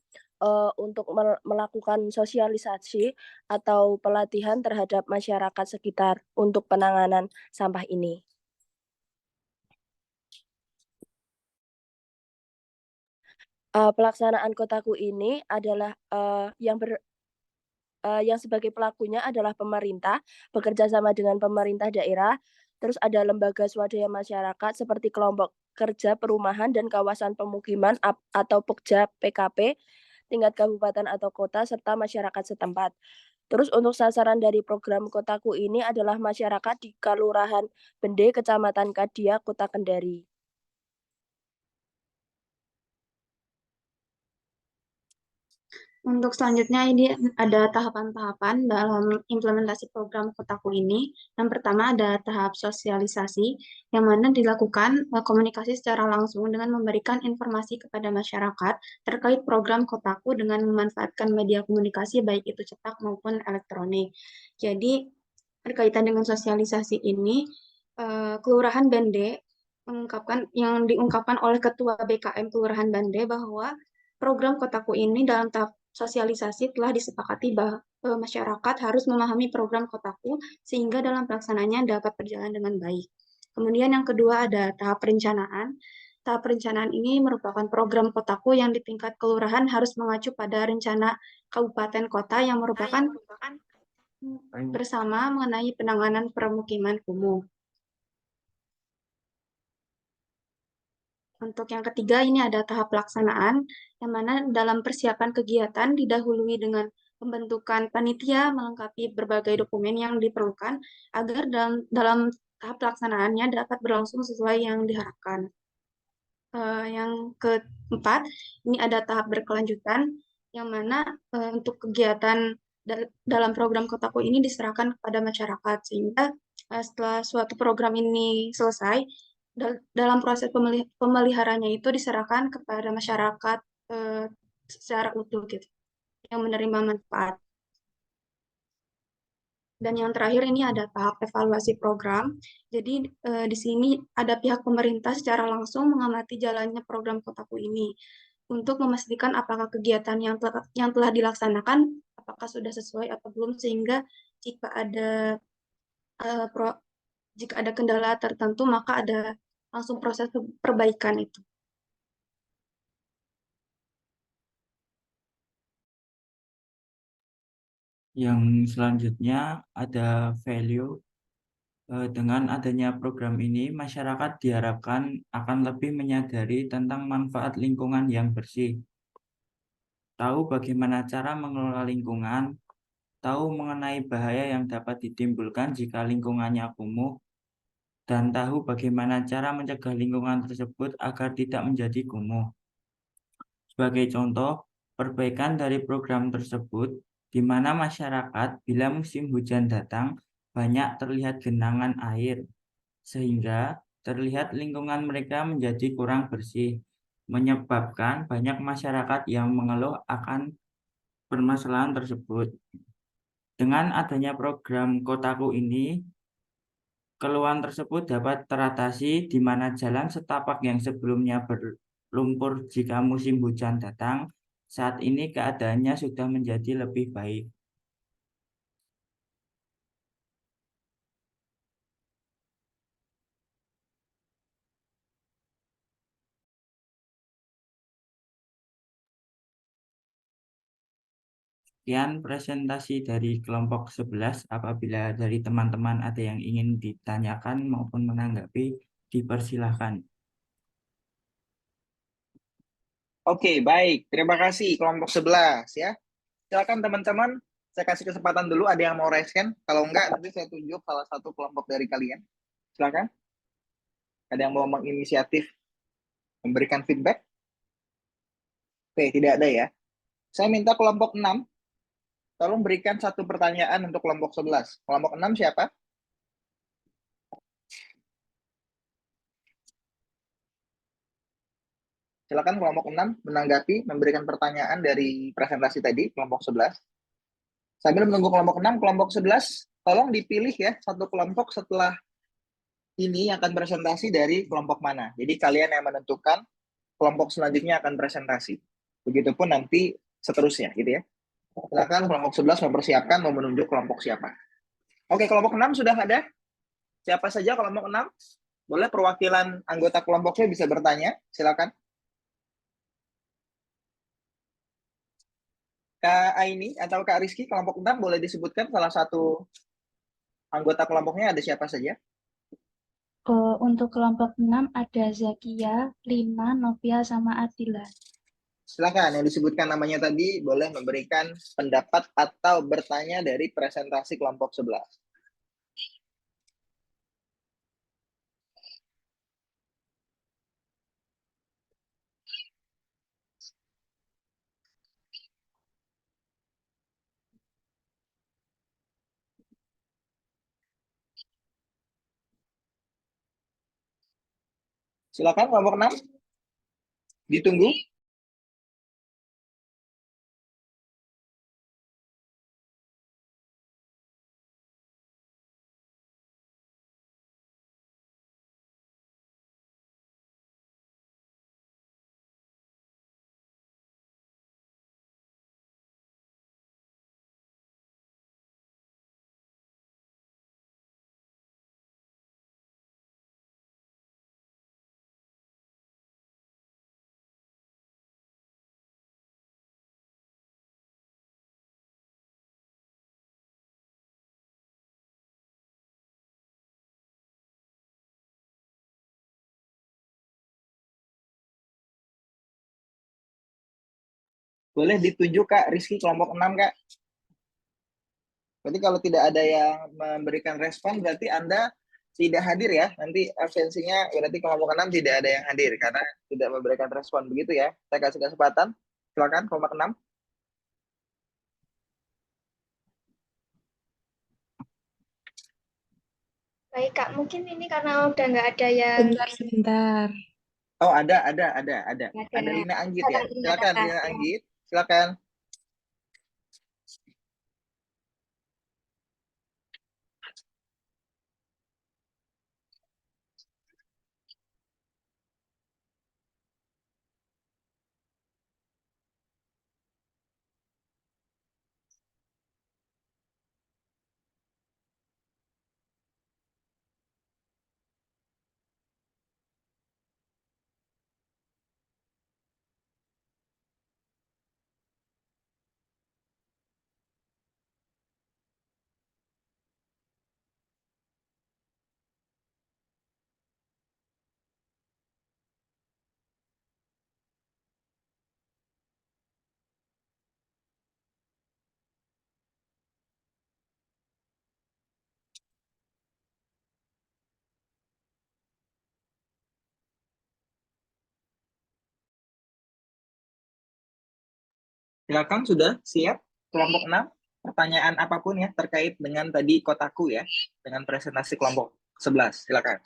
untuk melakukan sosialisasi atau pelatihan terhadap masyarakat sekitar untuk penanganan sampah ini. Pelaksanaan Kotaku ini adalah yang sebagai pelakunya adalah pemerintah, bekerja sama dengan pemerintah daerah, terus ada lembaga swadaya masyarakat seperti kelompok kerja perumahan dan kawasan pemukiman atau Pokja PKP, tingkat kabupaten atau kota, serta masyarakat setempat. Terus untuk sasaran dari program Kotaku ini adalah masyarakat di Kelurahan Bende, Kecamatan Kadia, Kota Kendari. Untuk selanjutnya ini ada tahapan-tahapan dalam implementasi program Kotaku ini. Yang pertama ada tahap sosialisasi, yang mana dilakukan komunikasi secara langsung dengan memberikan informasi kepada masyarakat terkait program Kotaku dengan memanfaatkan media komunikasi baik itu cetak maupun elektronik. Jadi berkaitan dengan sosialisasi ini, Kelurahan Bande yang diungkapkan oleh Ketua BKM Kelurahan Bande bahwa program Kotaku ini dalam tahap sosialisasi telah disepakati bahwa masyarakat harus memahami program Kotaku sehingga dalam pelaksanaannya dapat berjalan dengan baik. Kemudian yang kedua ada tahap perencanaan. Tahap perencanaan ini merupakan program Kotaku yang di tingkat kelurahan harus mengacu pada rencana kabupaten kota yang merupakan bersama mengenai penanganan permukiman kumuh. Untuk yang ketiga ini ada tahap pelaksanaan, yang mana dalam persiapan kegiatan didahului dengan pembentukan panitia melengkapi berbagai dokumen yang diperlukan agar dalam tahap pelaksanaannya dapat berlangsung sesuai yang diharapkan. Yang keempat, ini ada tahap berkelanjutan, yang mana untuk kegiatan dalam program Kotaku ini diserahkan kepada masyarakat, sehingga setelah suatu program ini selesai, dalam proses pemeliharanya itu diserahkan kepada masyarakat secara utuh gitu, yang menerima manfaat. Dan yang terakhir ini ada tahap evaluasi program. Jadi di sini ada pihak pemerintah secara langsung mengamati jalannya program Kotaku ini untuk memastikan apakah kegiatan yang telah dilaksanakan apakah sudah sesuai atau belum, sehingga jika ada eh, pro- jika ada kendala tertentu maka ada langsung proses perbaikan itu. Yang selanjutnya ada value. Dengan adanya program ini, masyarakat diharapkan akan lebih menyadari tentang manfaat lingkungan yang bersih, tahu bagaimana cara mengelola lingkungan, tahu mengenai bahaya yang dapat ditimbulkan jika lingkungannya kumuh, dan tahu bagaimana cara mencegah lingkungan tersebut agar tidak menjadi kumuh. Sebagai contoh, perbaikan dari program tersebut, di mana masyarakat bila musim hujan datang, banyak terlihat genangan air, sehingga terlihat lingkungan mereka menjadi kurang bersih, menyebabkan banyak masyarakat yang mengeluh akan permasalahan tersebut. Dengan adanya program Kotaku ini, keluhan tersebut dapat teratasi di mana jalan setapak yang sebelumnya berlumpur jika musim hujan datang, saat ini keadaannya sudah menjadi lebih baik. Sekian presentasi dari kelompok 11. Apabila dari teman-teman ada yang ingin ditanyakan maupun menanggapi, dipersilahkan. Oke, baik. Terima kasih kelompok 11 ya. Silakan teman-teman, saya kasih kesempatan dulu ada yang mau raise hand. Kalau enggak, nanti saya tunjuk salah satu kelompok dari kalian. Silakan. Ada yang mau menginisiatif memberikan feedback? Oke, tidak ada ya. Saya minta kelompok 6, tolong berikan satu pertanyaan untuk kelompok 11. Kelompok 6 siapa? Silakan kelompok 6 menanggapi, memberikan pertanyaan dari presentasi tadi, kelompok 11. Sambil menunggu kelompok 11, tolong dipilih ya satu kelompok setelah ini yang akan presentasi dari kelompok mana. Jadi kalian yang menentukan kelompok selanjutnya akan presentasi. Begitupun nanti seterusnya gitu ya. Silakan kelompok 11 mempersiapkan mau menunjuk kelompok siapa. Oke, kelompok 6 sudah ada? Siapa saja kelompok 6? Boleh perwakilan anggota kelompoknya bisa bertanya, silakan. Kak Aini atau Kak Rizky, kelompok 6 boleh disebutkan salah satu anggota kelompoknya ada siapa saja? Untuk kelompok 6 ada Zakia, Lina, Novia, sama Adila. Silakan, yang disebutkan namanya tadi boleh memberikan pendapat atau bertanya dari presentasi kelompok 11. Silakan kelompok 6. Ditunggu. Boleh ditunjuk Kak, Rizky kelompok 6 Kak. Berarti kalau tidak ada yang memberikan respon, berarti Anda tidak hadir ya. Nanti absensinya berarti kelompok 6 tidak ada yang hadir karena tidak memberikan respon. Begitu ya. Saya kasih kesempatan. Silakan kelompok 6. Baik Kak, mungkin ini karena udah nggak ada yang Sebentar. Oh, ada. ada. Ada Lina Anggit Ada ya. Lina Silakan Kakak. Lina Anggit. Silakan. Silakan sudah siap kelompok 6. Pertanyaan apapun ya terkait dengan tadi kotaku ya. Dengan presentasi kelompok 11. Silakan.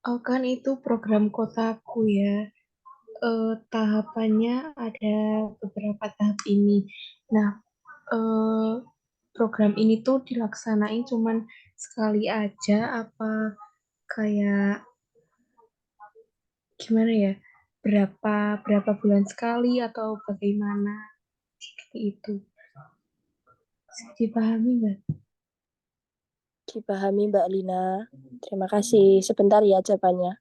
Oh, kan itu program kotaku ya. Tahapannya ada beberapa tahap ini. Nah, eh, program ini tuh dilaksanain cuman sekali aja apa kayak gimana ya? Berapa berapa bulan sekali atau bagaimana? Seperti itu. Dipahami nggak? Dipahami Mbak Lina. Terima kasih. Sebentar ya jawabannya.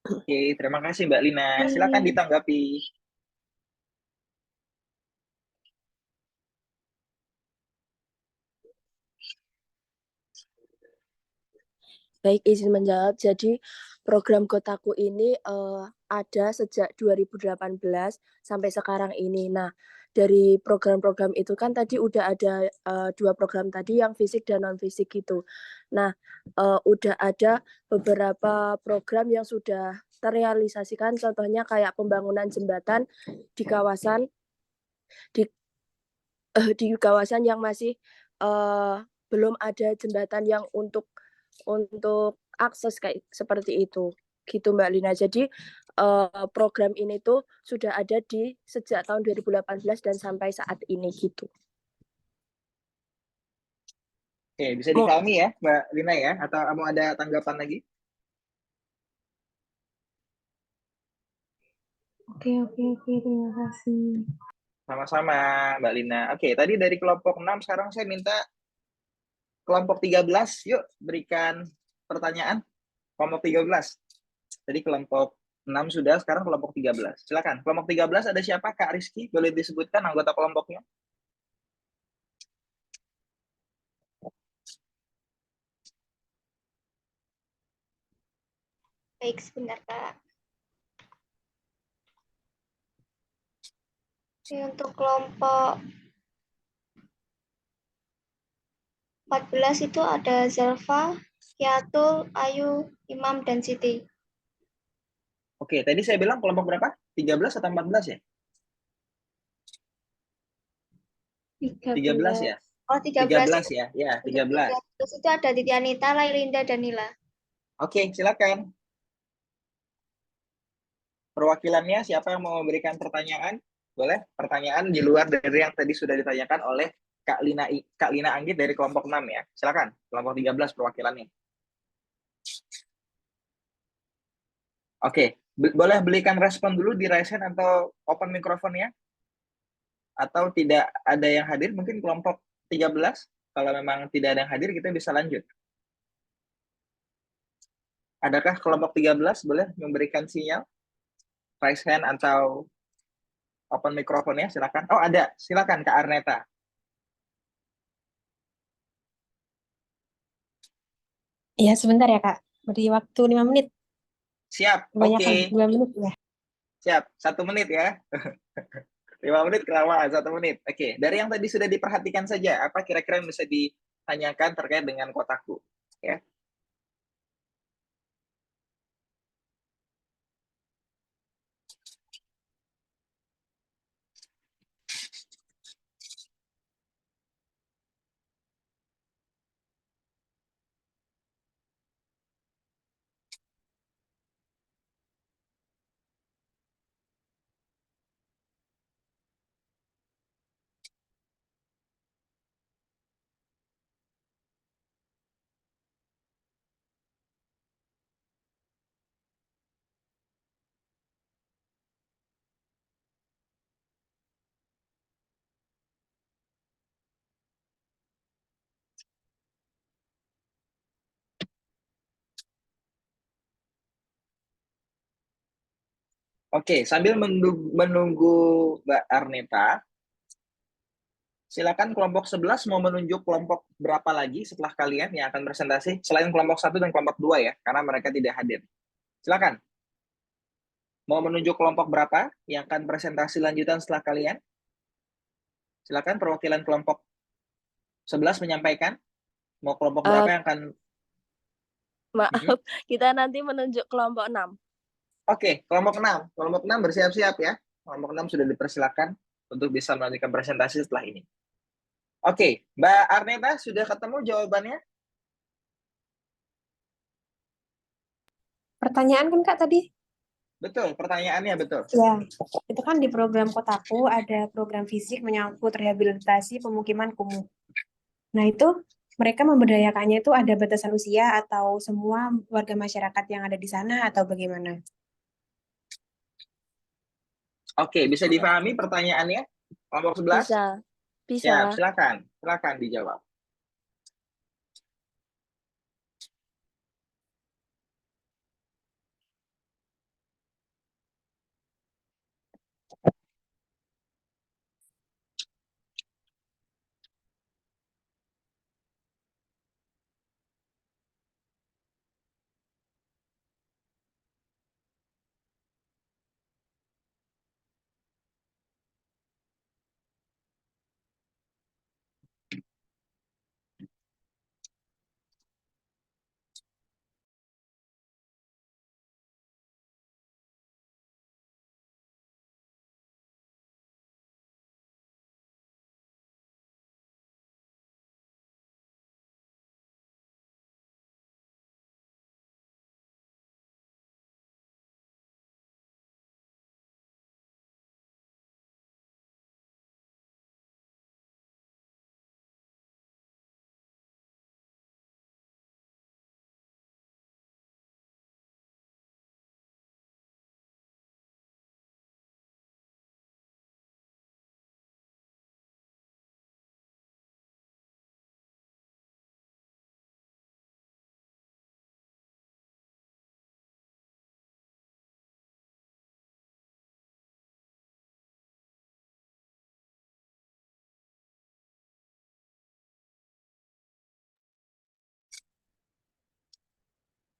Oke, terima kasih Mbak Lina. Silakan ditanggapi. Baik, izin menjawab. Jadi program Kotaku ini ada sejak 2018 sampai sekarang ini. Nah, dari program-program itu kan tadi udah ada 2 program tadi yang fisik dan non fisik gitu. Nah, udah ada beberapa program yang sudah terrealisasikan, contohnya kayak pembangunan jembatan di kawasan di kawasan yang masih belum ada jembatan yang untuk akses kayak seperti itu gitu Mbak Lina. Jadi program ini tuh sudah ada di sejak tahun 2018 dan sampai saat ini gitu. Oke, bisa dipahami ya Mbak Lina ya? Atau mau ada tanggapan lagi? Oke, terima kasih. Sama-sama Mbak Lina. Oke, tadi dari kelompok 6, sekarang saya minta kelompok 13. Yuk, berikan pertanyaan. Kelompok 13. Tadi kelompok 6 sudah, sekarang kelompok 13. Silakan. Kelompok 13 ada siapa Kak Rizky? Boleh disebutkan anggota kelompoknya? Baik, sebentar, Kak. Oke, untuk kelompok 14 itu ada Zelva, Kiatul, Ayu, Imam, dan Siti. Oke, tadi saya bilang kelompok berapa? 13 atau 14 ya? 13 ya? Oh, 13. 13 ya? Ya, 13. 13 itu ada Titi Anita, Lailinda, dan Nila. Oke, silakan. Perwakilannya siapa yang mau memberikan pertanyaan? Boleh pertanyaan di luar dari yang tadi sudah ditanyakan oleh Kak Lina Anggit dari kelompok 6 ya. Silakan, kelompok 13 perwakilannya. Oke, boleh belikan respon dulu di raise hand atau open microphone ya? Atau tidak ada yang hadir, mungkin kelompok 13. Kalau memang tidak ada yang hadir, kita bisa lanjut. Adakah kelompok 13 boleh memberikan sinyal? Raise hand atau open microphone ya, silakan. Oh, ada. Silakan Kak Arneta. Iya, sebentar ya, Kak. Beri waktu 5 menit. Siap, Kebanyakan oke. 2 menit ya. Siap, 1 menit ya. 5 menit kelamaan, 1 menit. Oke, dari yang tadi sudah diperhatikan saja, apa kira-kira yang bisa ditanyakan terkait dengan kotaku? Ya. Oke, sambil menunggu Mbak Arneta, silakan kelompok 11 mau menunjuk kelompok berapa lagi setelah kalian yang akan presentasi, selain kelompok 1 dan kelompok 2 ya, karena mereka tidak hadir. Silakan. Mau menunjuk kelompok berapa yang akan presentasi lanjutan setelah kalian? Silakan perwakilan kelompok 11 menyampaikan. Mau kelompok berapa yang akan... Maaf, kita nanti menunjuk kelompok 6. Oke, kelompok 6. Kelompok 6 bersiap-siap ya. Kelompok 6 sudah dipersilakan untuk bisa melanjutkan presentasi setelah ini. Oke, Mbak Arneta sudah ketemu jawabannya? Pertanyaan kan, Kak, tadi? Betul, pertanyaannya betul. Ya, itu kan di program Kotaku ada program fisik menyangkut rehabilitasi pemukiman kumuh. Nah, itu mereka memberdayakannya itu ada batasan usia atau semua warga masyarakat yang ada di sana atau bagaimana? Oke, bisa dipahami pertanyaannya? Kelompok 11? Bisa. Siap, silakan dijawab.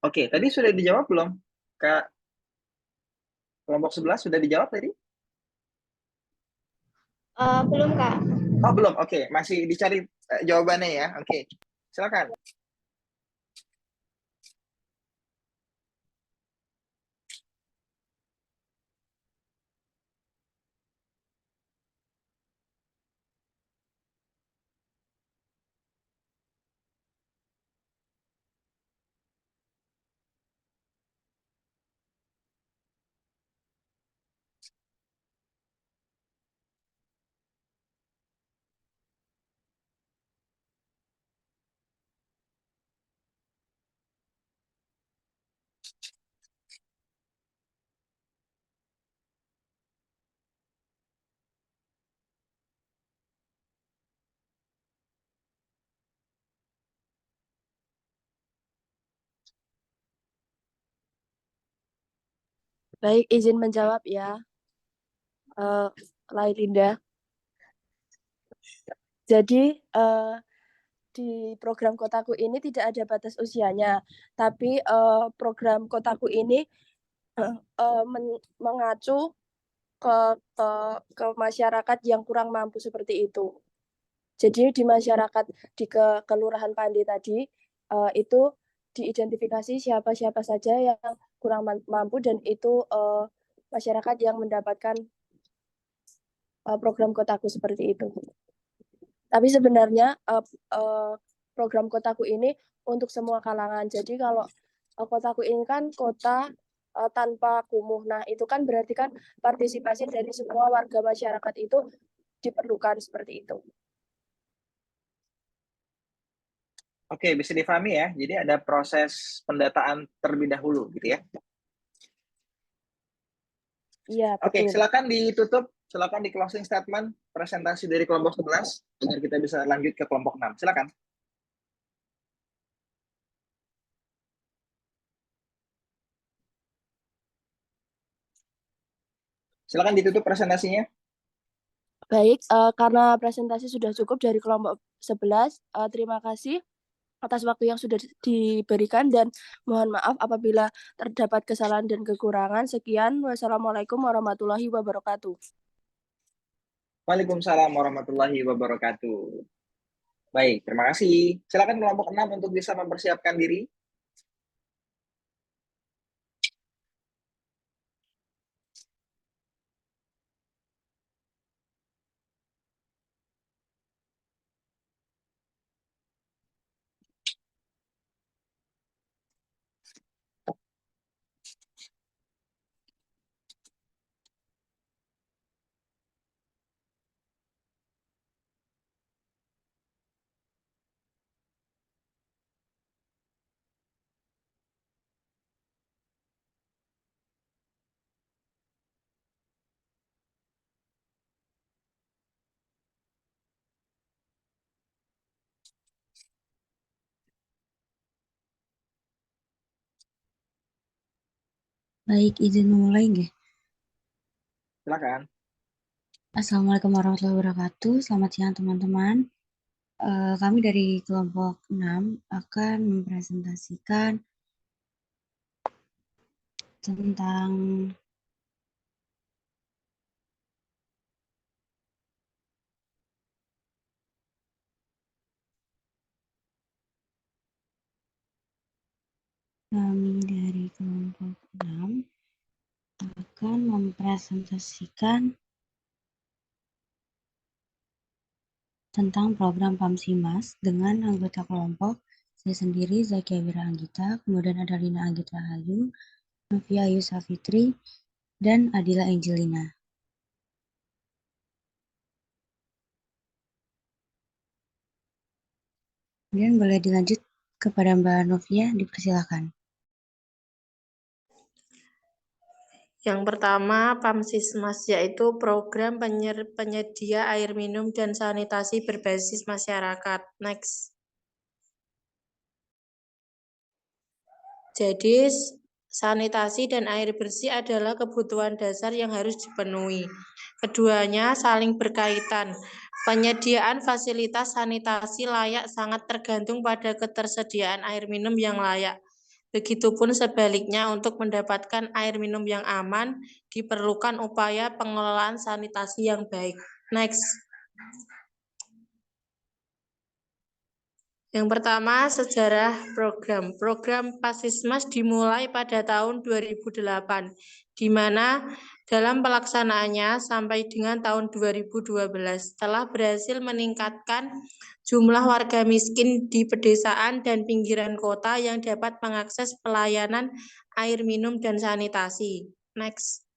Oke, tadi sudah dijawab belum? Kak, kelompok 11 sudah dijawab tadi? Belum, Kak. Oh, belum. Oke, masih dicari jawabannya ya. Oke, silakan. Baik, izin menjawab ya, Lailinda. Jadi di program Kotaku ini tidak ada batas usianya, tapi program Kotaku ini mengacu ke masyarakat yang kurang mampu seperti itu. Jadi di masyarakat di Kelurahan Pandi tadi itu diidentifikasi siapa-siapa saja yang kurang mampu dan itu masyarakat yang mendapatkan program Kotaku seperti itu. Tapi sebenarnya program Kotaku ini untuk semua kalangan. Jadi kalau Kotaku ini kan kota tanpa kumuh. Nah, itu kan berarti kan partisipasi dari semua warga masyarakat itu diperlukan seperti itu. Oke, bisa difahami ya. Jadi ada proses pendataan terlebih dahulu gitu ya. Iya, Oke, betul. silakan ditutup, silakan di closing statement presentasi dari kelompok 11 agar kita bisa lanjut ke kelompok 6. Silakan. Silakan ditutup presentasinya. Baik, karena presentasi sudah cukup dari kelompok 11, terima kasih atas waktu yang sudah diberikan dan mohon maaf apabila terdapat kesalahan dan kekurangan. Sekian, wassalamualaikum warahmatullahi wabarakatuh. Waalaikumsalam warahmatullahi wabarakatuh. Baik, terima kasih. Silakan kelompok 6 untuk bisa mempersiapkan diri. Baik, izin memulai nggih? Silakan. Assalamualaikum warahmatullahi wabarakatuh. Selamat siang teman-teman. Kami dari kelompok 6 akan mempresentasikan tentang kami dari kelompok 6 akan mempresentasikan tentang program PAMSIMAS dengan anggota kelompok saya sendiri Zakia Wira Anggita, kemudian ada Lina Anggita Hayu, Novia Yusafitri, dan Adila Angelina. Kemudian boleh dilanjut kepada Mbak Novia, dipersilakan. Yang pertama, PAMSISMAS, yaitu program penyedia air minum dan sanitasi berbasis masyarakat. Next. Jadi, sanitasi dan air bersih adalah kebutuhan dasar yang harus dipenuhi. Keduanya saling berkaitan. Penyediaan fasilitas sanitasi layak sangat tergantung pada ketersediaan air minum yang layak. Begitupun sebaliknya, untuk mendapatkan air minum yang aman, diperlukan upaya pengelolaan sanitasi yang baik. Next. Yang pertama, sejarah program. Program Pasismas dimulai pada tahun 2008, di mana dalam pelaksanaannya sampai dengan tahun 2012 telah berhasil meningkatkan jumlah warga miskin di pedesaan dan pinggiran kota yang dapat mengakses pelayanan air minum dan sanitasi. Next.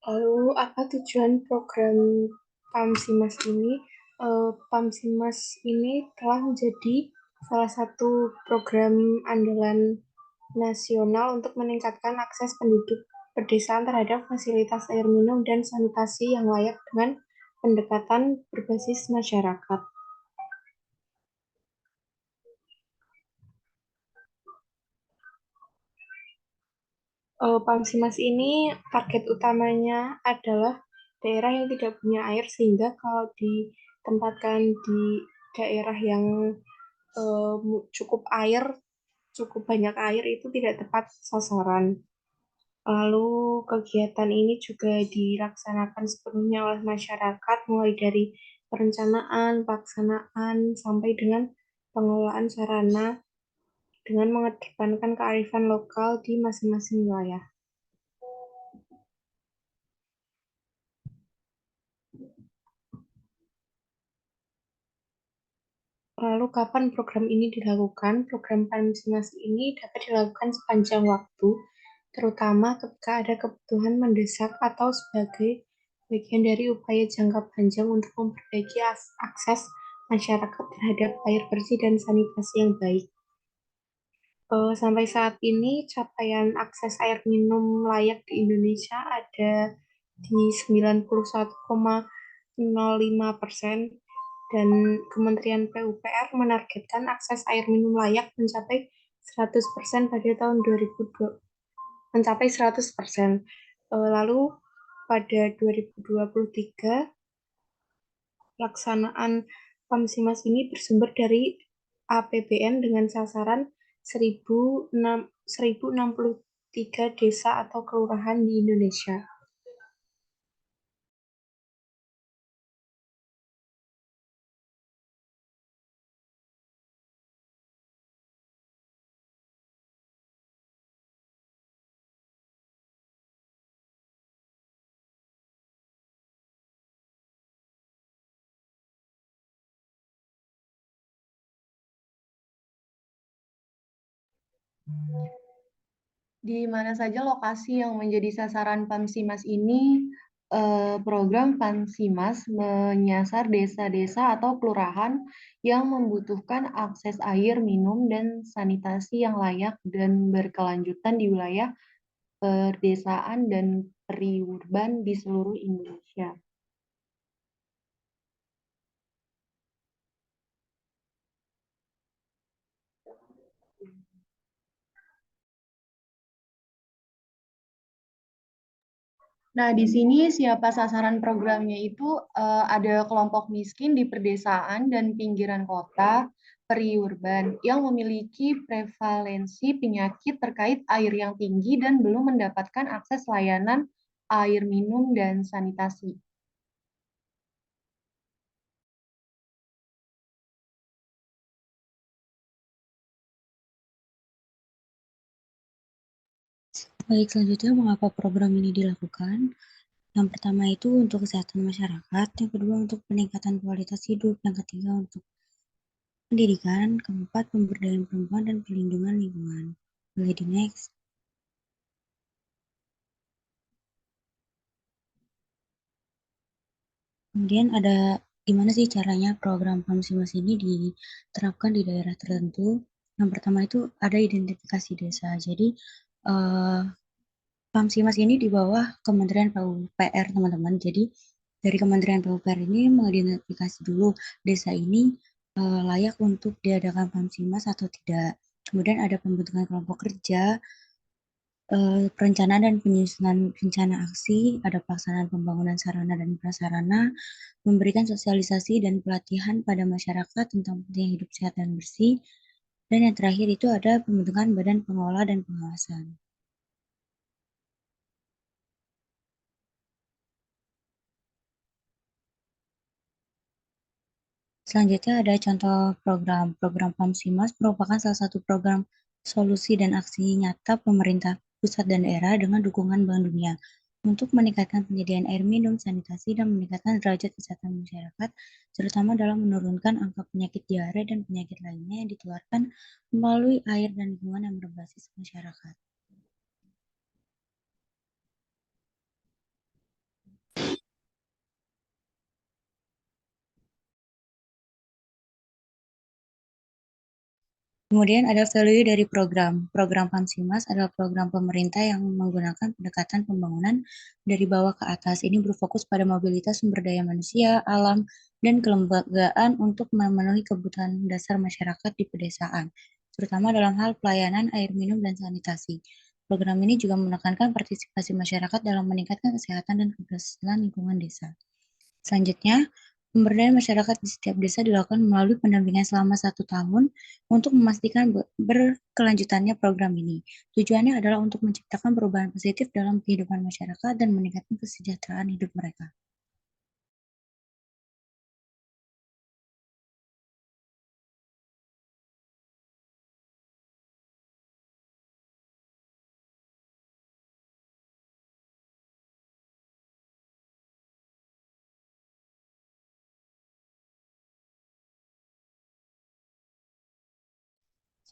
Lalu apa tujuan program PAMSIMAS ini? PAMSIMAS ini telah menjadi salah satu program andalan nasional untuk meningkatkan akses penduduk pedesaan terhadap fasilitas air minum dan sanitasi yang layak dengan pendekatan berbasis masyarakat. PAMSIMAS ini target utamanya adalah daerah yang tidak punya air, sehingga kalau ditempatkan di daerah yang cukup banyak air itu tidak tepat sasaran. Lalu kegiatan ini juga dilaksanakan sepenuhnya oleh masyarakat, mulai dari perencanaan, pelaksanaan, sampai dengan pengelolaan sarana dengan mengedepankan kearifan lokal di masing-masing wilayah. Lalu kapan program ini dilakukan? Program PAMSIMAS ini dapat dilakukan sepanjang waktu, terutama ketika ada kebutuhan mendesak atau sebagai bagian dari upaya jangka panjang untuk memperbaiki akses masyarakat terhadap air bersih dan sanitasi yang baik. Sampai saat ini capaian akses air minum layak di Indonesia ada di 91,05%, dan Kementerian PUPR menargetkan akses air minum layak mencapai 100% pada tahun 2020. Mencapai 100%. Lalu pada 2023 pelaksanaan PAMSIMAS ini bersumber dari APBN dengan sasaran 1063 desa atau kelurahan di Indonesia. Di mana saja lokasi yang menjadi sasaran PAMSIMAS ini, program PAMSIMAS menyasar desa-desa atau kelurahan yang membutuhkan akses air minum dan sanitasi yang layak dan berkelanjutan di wilayah perdesaan dan periurban di seluruh Indonesia. Nah, di sini siapa sasaran programnya itu ada kelompok miskin di pedesaan dan pinggiran kota, periurban, yang memiliki prevalensi penyakit terkait air yang tinggi dan belum mendapatkan akses layanan air minum dan sanitasi. Baik, selanjutnya mengapa program ini dilakukan? Yang pertama itu untuk kesehatan masyarakat, yang kedua untuk peningkatan kualitas hidup, yang ketiga untuk pendidikan, keempat pemberdayaan perempuan dan perlindungan lingkungan. Boleh di next. Kemudian ada gimana sih caranya program PAMSIMAS ini diterapkan di daerah tertentu. Yang pertama itu ada identifikasi desa. Jadi PAMSIMAS ini di bawah Kementerian PUPR, teman-teman. Jadi dari Kementerian PUPR ini mengidentifikasi dulu desa ini layak untuk diadakan PAMSIMAS atau tidak. Kemudian ada pembentukan kelompok kerja perencanaan dan penyusunan rencana aksi, ada pelaksanaan pembangunan sarana dan prasarana, memberikan sosialisasi dan pelatihan pada masyarakat tentang pentingnya hidup sehat dan bersih, dan yang terakhir itu ada pembentukan badan pengelola dan pengawasan. Selanjutnya ada contoh program. Program PAMSIMAS merupakan salah satu program solusi dan aksi nyata pemerintah pusat dan daerah dengan dukungan Bank Dunia untuk meningkatkan penyediaan air minum, sanitasi, dan meningkatkan derajat kesehatan masyarakat, terutama dalam menurunkan angka penyakit diare dan penyakit lainnya yang ditularkan melalui air dan lingkungan yang berbasis masyarakat. Kemudian ada value dari program. Program PAMSIMAS adalah program pemerintah yang menggunakan pendekatan pembangunan dari bawah ke atas. Ini berfokus pada mobilitas sumber daya manusia, alam, dan kelembagaan untuk memenuhi kebutuhan dasar masyarakat di pedesaan, terutama dalam hal pelayanan air minum dan sanitasi. Program ini juga menekankan partisipasi masyarakat dalam meningkatkan kesehatan dan keberhasilan lingkungan desa. Selanjutnya, pemberdayaan masyarakat di setiap desa dilakukan melalui pendampingan selama 1 tahun untuk memastikan berkelanjutannya program ini. Tujuannya adalah untuk menciptakan perubahan positif dalam kehidupan masyarakat dan meningkatkan kesejahteraan hidup mereka.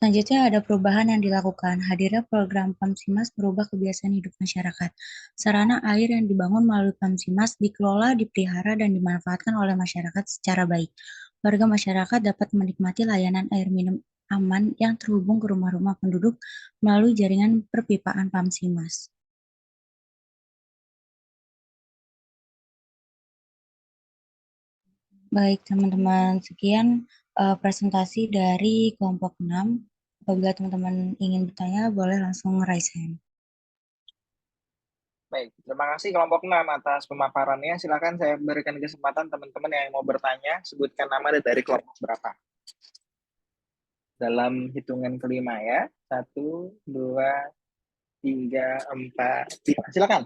Selanjutnya ada perubahan yang dilakukan. Hadirnya program PAMSIMAS merubah kebiasaan hidup masyarakat. Sarana air yang dibangun melalui PAMSIMAS dikelola, dipelihara, dan dimanfaatkan oleh masyarakat secara baik. Warga masyarakat dapat menikmati layanan air minum aman yang terhubung ke rumah-rumah penduduk melalui jaringan perpipaan PAMSIMAS. Baik, teman-teman, sekian presentasi dari kelompok 6. Apabila teman-teman ingin bertanya, boleh langsung raise hand. Baik, terima kasih kelompok 6 atas pemaparannya. Silakan saya berikan kesempatan teman-teman yang mau bertanya, sebutkan nama dan dari kelompok berapa. Dalam hitungan kelima ya. 1, 2, 3, 4, 5. Silakan.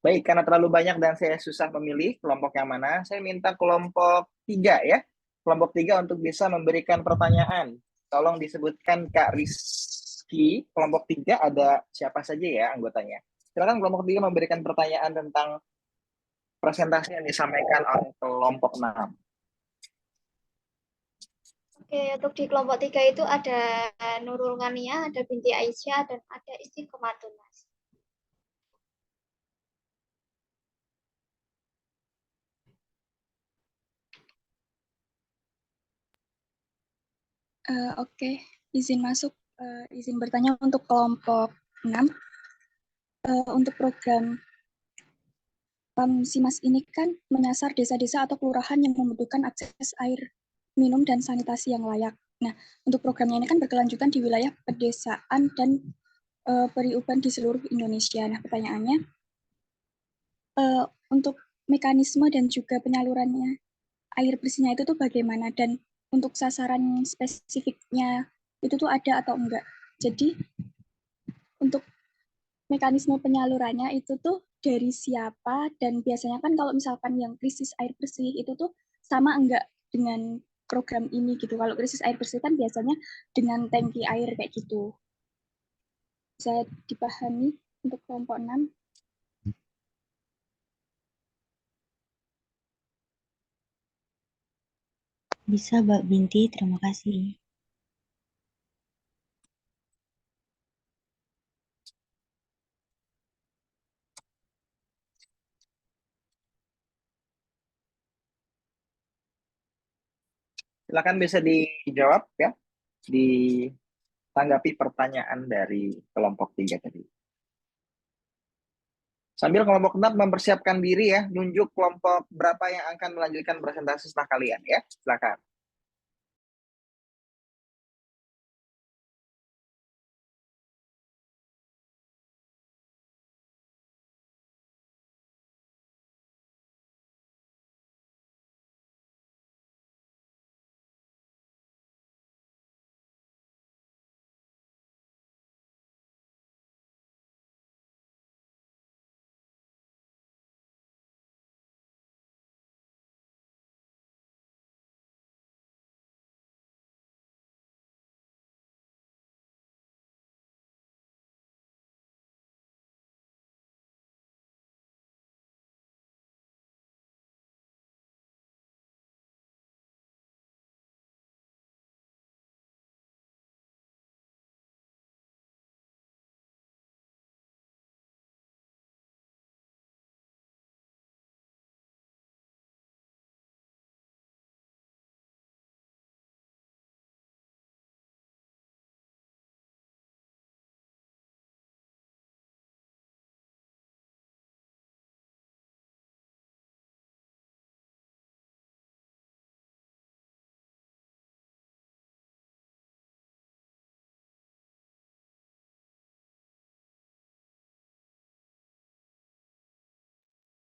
Baik, karena terlalu banyak dan saya susah memilih kelompok yang mana, saya minta kelompok 3 ya. Kelompok 3 untuk bisa memberikan pertanyaan. Tolong disebutkan Kak Rizky, kelompok 3 ada siapa saja ya anggotanya. Silakan kelompok 3 memberikan pertanyaan tentang presentasi yang disampaikan oleh kelompok 6. Oke, untuk di kelompok 3 itu ada Nurul Ngania, ada Binti Aisyah, dan ada Istiqomatun, Mas. Oke, izin masuk, izin bertanya untuk kelompok 6. Untuk program PAMSIMAS ini kan menyasar desa-desa atau kelurahan yang membutuhkan akses air minum dan sanitasi yang layak. Nah, untuk programnya ini kan berkelanjutan di wilayah pedesaan dan periuban di seluruh Indonesia. Nah, pertanyaannya, untuk mekanisme dan juga penyalurannya air bersihnya itu tuh bagaimana, dan untuk sasaran spesifiknya itu tuh ada atau enggak. Jadi untuk mekanisme penyalurannya itu tuh dari siapa, dan biasanya kan kalau misalkan yang krisis air bersih itu tuh sama enggak dengan program ini gitu. Kalau krisis air bersih kan biasanya dengan tangki air kayak gitu. Bisa dipahami untuk kelompok 6? Bisa, Mbak Binti, terima kasih. Silakan bisa dijawab ya, ditanggapi pertanyaan dari kelompok 3 tadi. Sambil kelompok 6 mempersiapkan diri ya, nunjuk kelompok berapa yang akan melanjutkan presentasi setelah kalian ya. Silakan.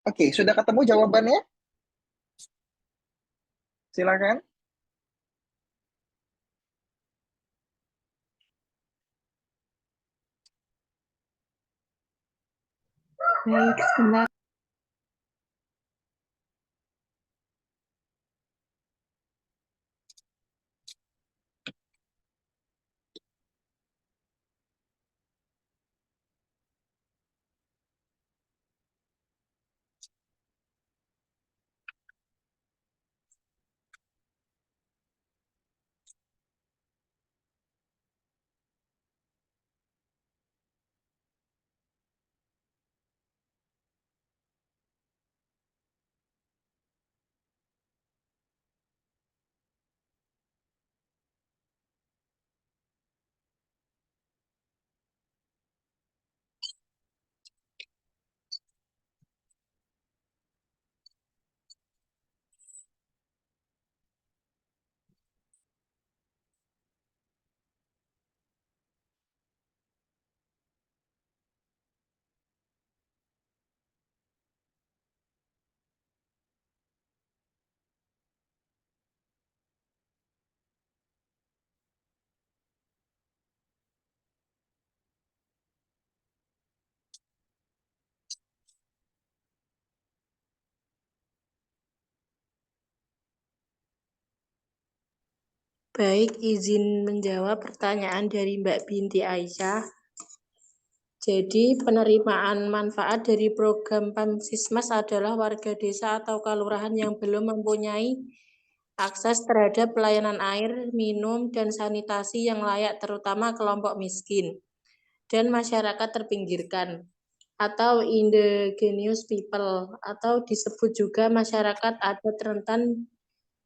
Oke, sudah ketemu jawabannya? Silakan. Baik, sebentar. Baik, izin menjawab pertanyaan dari Mbak Binti Aisyah. Jadi, penerimaan manfaat dari program Pamsismas adalah warga desa atau kelurahan yang belum mempunyai akses terhadap pelayanan air, minum, dan sanitasi yang layak, terutama kelompok miskin dan masyarakat terpinggirkan, atau indigenous people, atau disebut juga masyarakat adat rentan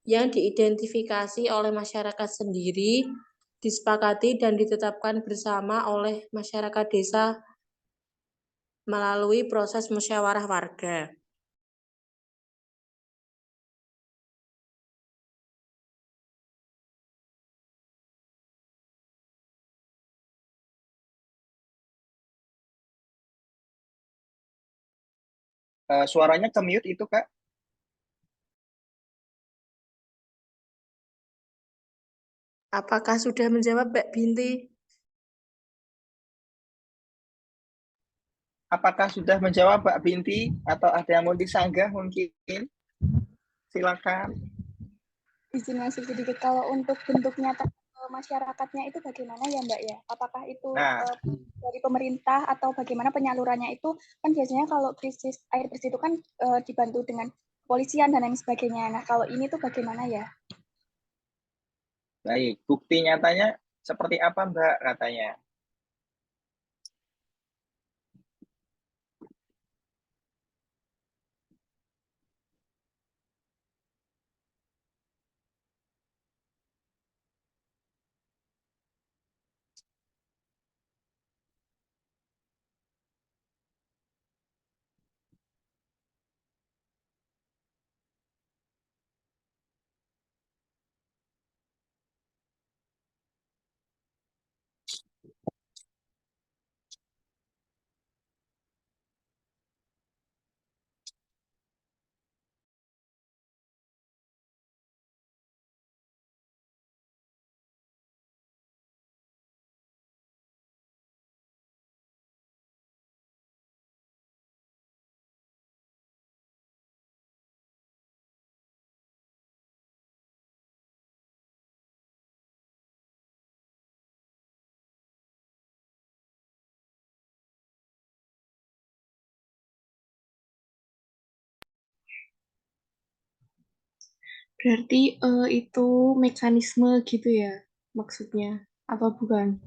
yang diidentifikasi oleh masyarakat sendiri, disepakati dan ditetapkan bersama oleh masyarakat desa melalui proses musyawarah warga. Suaranya ke mute itu, Kak. Apakah sudah menjawab, Mbak Binti? Apakah sudah menjawab Mbak Binti atau ada yang mau disanggah mungkin? Silakan. Izin masuk sedikit, kalau untuk bentuk nyata masyarakatnya itu bagaimana ya Mbak ya? Apakah itu dari pemerintah atau bagaimana penyalurannya itu? Kan biasanya kalau krisis air bersih itu kan dibantu dengan kepolisian dan lain sebagainya. Nah kalau ini tuh bagaimana ya? Baik, bukti nyatanya seperti apa Mbak katanya? Berarti itu mekanisme gitu ya maksudnya, atau bukan?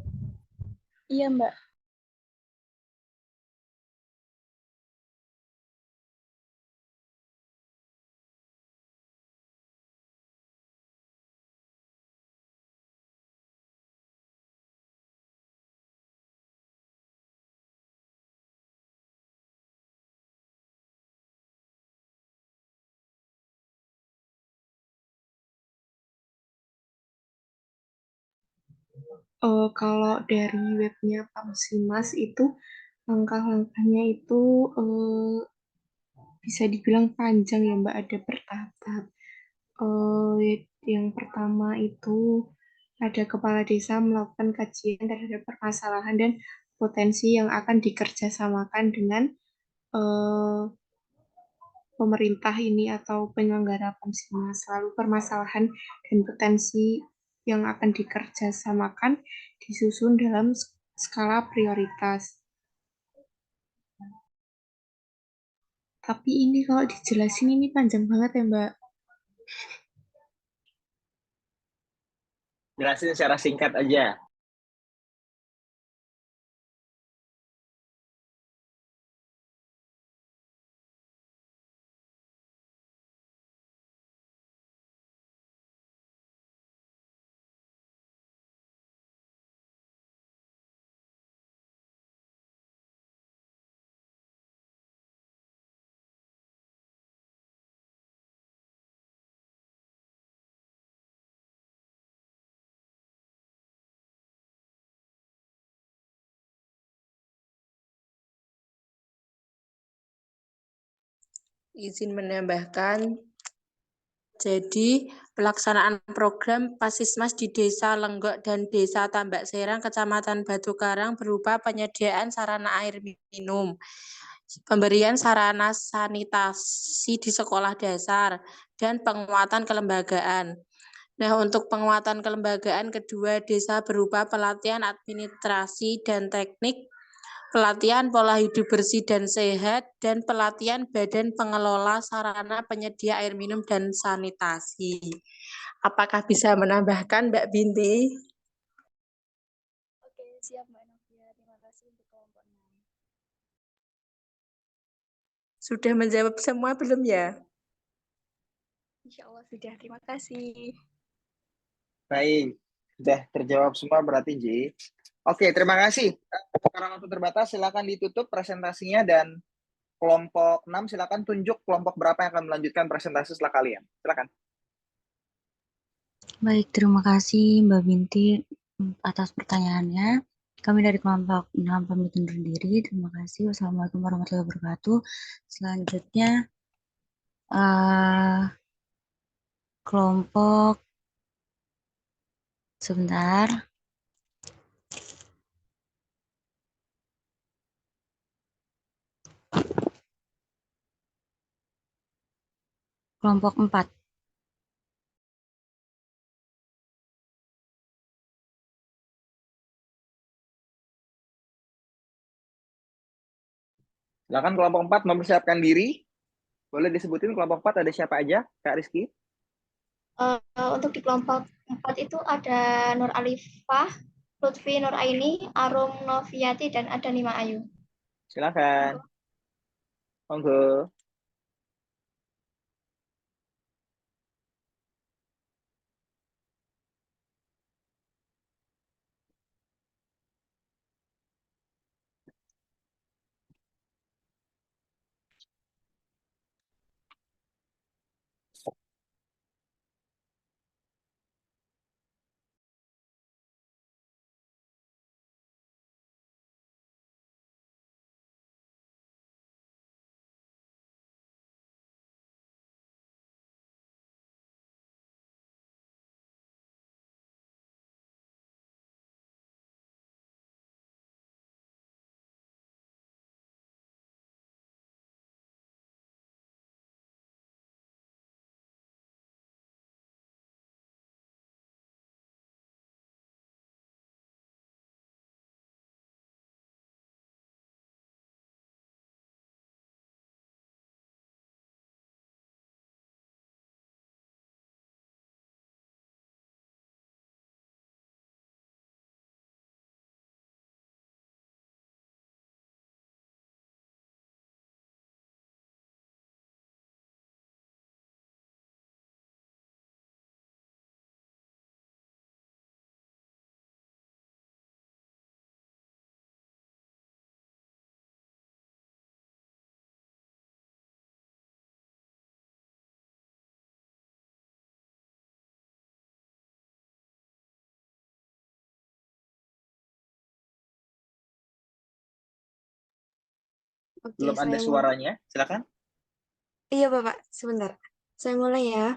Iya Mbak. Kalau dari webnya Pamsimas itu langkah-langkahnya itu bisa dibilang panjang ya Mbak, ada bertahap-tahap. Yang pertama itu ada kepala desa melakukan kajian terhadap permasalahan dan potensi yang akan dikerjasamakan dengan pemerintah ini atau penyelenggara Pamsimas. Lalu permasalahan dan potensi yang akan dikerjasamakan disusun dalam skala prioritas. Tapi ini kalau dijelasin ini panjang banget ya Mbak. Jelasin secara singkat aja. Izin menambahkan, jadi pelaksanaan program Pasismas di Desa Lenggok dan Desa Tambak Serang, Kecamatan Batu Karang berupa penyediaan sarana air minum, pemberian sarana sanitasi di sekolah dasar, dan penguatan kelembagaan. Nah, untuk penguatan kelembagaan kedua desa berupa pelatihan administrasi dan teknik, pelatihan pola hidup bersih dan sehat, dan pelatihan badan pengelola sarana penyedia air minum dan sanitasi. Apakah bisa menambahkan Mbak Binti? Oke, siap Mbak Novia. Terima kasih untuk kelompok 6. Sudah menjawab semua belum ya? Insya Allah sudah. Terima kasih. Baik, sudah terjawab semua berarti J. Oke, terima kasih. Karena waktu terbatas, silakan ditutup presentasinya dan kelompok 6 silakan tunjuk kelompok berapa yang akan melanjutkan presentasi setelah kalian. Silakan. Baik, terima kasih Mbak Binti atas pertanyaannya. Kami dari kelompok 6 pamit undur diri. Terima kasih. Wassalamualaikum warahmatullahi wabarakatuh. Selanjutnya kelompok sebentar. Kelompok 4. Silakan kelompok 4 mempersiapkan diri. Boleh disebutin kelompok 4 ada siapa aja, Kak Rizky? Untuk di kelompok 4 itu ada Nur Alifah, Lutfi Nur Aini, Arum Noviati, dan ada Nima Ayu. Silakan. Monggo. Oke, Belum ada saya mau suaranya. Silakan. Iya, Bapak. Sebentar. Saya mulai ya.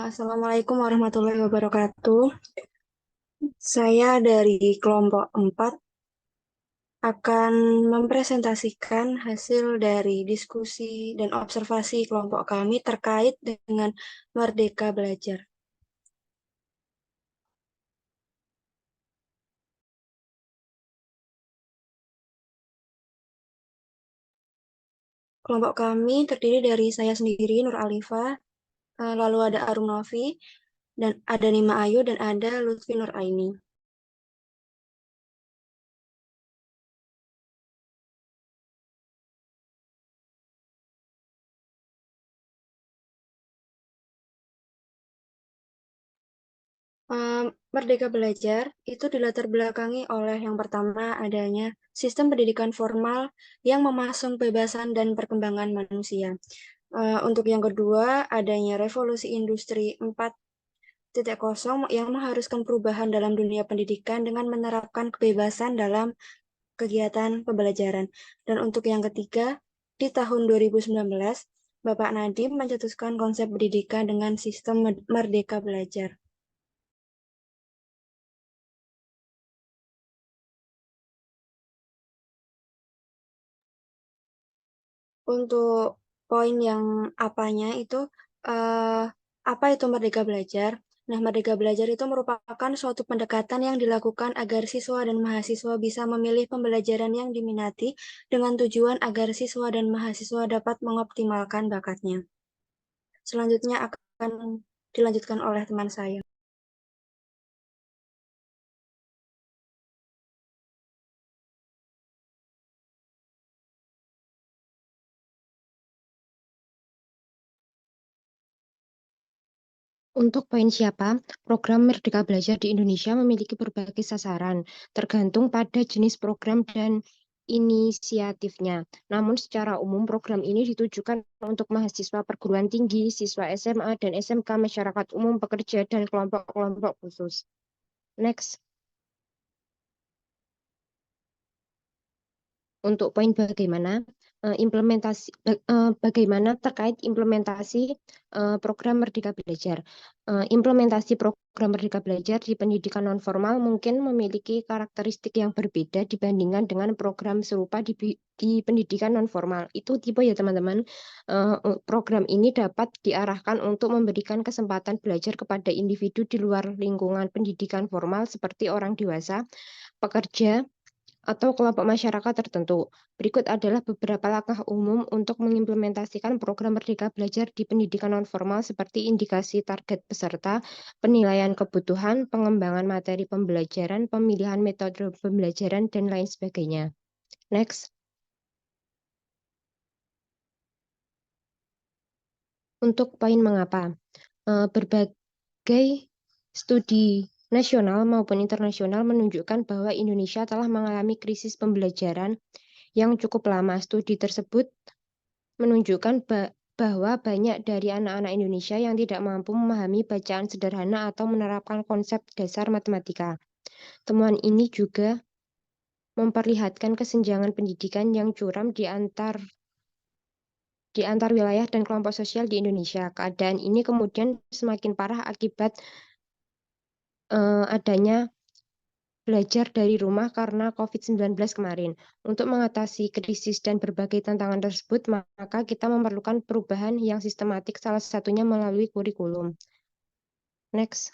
Assalamualaikum warahmatullahi wabarakatuh. Saya dari kelompok 4 akan mempresentasikan hasil dari diskusi dan observasi kelompok kami terkait dengan Merdeka Belajar. Kelompok kami terdiri dari saya sendiri, Nur Alifah, lalu ada Arum Novi, dan ada Nima Ayu, dan ada Lutfi Nur Aini. Merdeka Belajar itu dilatar belakangi oleh yang pertama adanya sistem pendidikan formal yang memasung kebebasan dan perkembangan manusia. Untuk yang kedua adanya revolusi industri 4.0 yang mengharuskan perubahan dalam dunia pendidikan dengan menerapkan kebebasan dalam kegiatan pembelajaran. Dan untuk yang ketiga, di tahun 2019, Bapak Nadiem mencetuskan konsep pendidikan dengan sistem Merdeka Belajar. Untuk poin yang apanya itu, apa itu Merdeka Belajar? Nah, Merdeka Belajar itu merupakan suatu pendekatan yang dilakukan agar siswa dan mahasiswa bisa memilih pembelajaran yang diminati dengan tujuan agar siswa dan mahasiswa dapat mengoptimalkan bakatnya. Selanjutnya akan dilanjutkan oleh teman saya. Untuk poin siapa, program Merdeka Belajar di Indonesia memiliki berbagai sasaran, tergantung pada jenis program dan inisiatifnya. Namun secara umum program ini ditujukan untuk mahasiswa perguruan tinggi, siswa SMA dan SMK, masyarakat umum, pekerja, dan kelompok-kelompok khusus. Next. Untuk poin bagaimana terkait implementasi program Merdeka Belajar. Implementasi program Merdeka Belajar di pendidikan nonformal mungkin memiliki karakteristik yang berbeda dibandingkan dengan program serupa di pendidikan nonformal. Itu tipe ya teman-teman. Program ini dapat diarahkan untuk memberikan kesempatan belajar kepada individu di luar lingkungan pendidikan formal seperti orang dewasa, pekerja, atau kelompok masyarakat tertentu. Berikut adalah beberapa langkah umum untuk mengimplementasikan program Merdeka Belajar di pendidikan nonformal seperti indikasi target peserta, penilaian kebutuhan, pengembangan materi pembelajaran, pemilihan metode pembelajaran, dan lain sebagainya. Next. Untuk poin mengapa. Berbagai studi nasional maupun internasional menunjukkan bahwa Indonesia telah mengalami krisis pembelajaran yang cukup lama. Studi tersebut menunjukkan bahwa banyak dari anak-anak Indonesia yang tidak mampu memahami bacaan sederhana atau menerapkan konsep dasar matematika. Temuan ini juga memperlihatkan kesenjangan pendidikan yang curam di antar wilayah dan kelompok sosial di Indonesia. Keadaan ini kemudian semakin parah akibat adanya belajar dari rumah karena COVID-19 kemarin. Untuk mengatasi krisis dan berbagai tantangan tersebut, maka kita memerlukan perubahan yang sistematik, salah satunya melalui kurikulum. Next.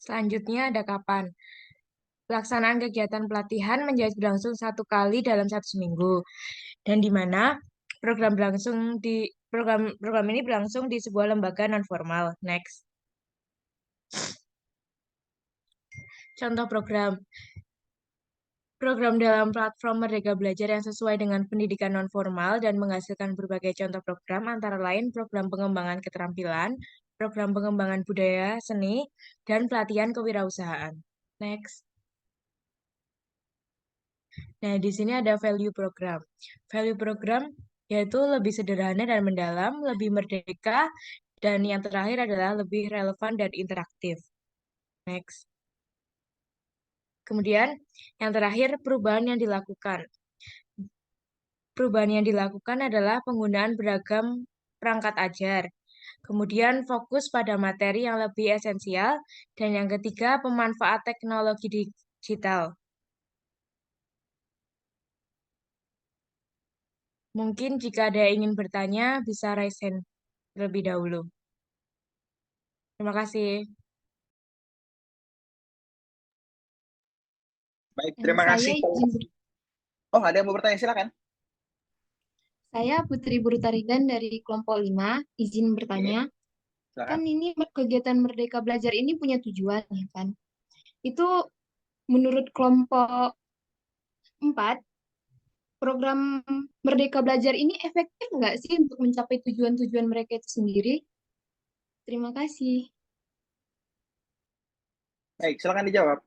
Selanjutnya ada kapan? Pelaksanaan kegiatan pelatihan menjadi berlangsung 1 kali dalam 1 seminggu, dan di mana program ini berlangsung di sebuah lembaga non formal. Next. Contoh program. Program dalam platform Merdeka Belajar yang sesuai dengan pendidikan nonformal dan menghasilkan berbagai contoh program, antara lain program pengembangan keterampilan, program pengembangan budaya, seni, dan pelatihan kewirausahaan. Next. Nah, di sini ada value program. Value program yaitu lebih sederhana dan mendalam, lebih merdeka, dan yang terakhir adalah lebih relevan dan interaktif. Next. Kemudian, yang terakhir, perubahan yang dilakukan. Perubahan yang dilakukan adalah penggunaan beragam perangkat ajar. Kemudian fokus pada materi yang lebih esensial. Dan yang ketiga, pemanfaat teknologi digital. Mungkin jika ada yang ingin bertanya, bisa raise hand terlebih dahulu. Terima kasih. Baik, terima kasih. Oh, ada yang mau bertanya, silakan. Saya Putri Buru Tarigan dari kelompok 5, izin bertanya. Kan ini kegiatan Merdeka Belajar ini punya tujuan, ya kan? Itu menurut kelompok 4, program Merdeka Belajar ini efektif nggak sih untuk mencapai tujuan-tujuan mereka itu sendiri? Terima kasih. Baik, silakan dijawab.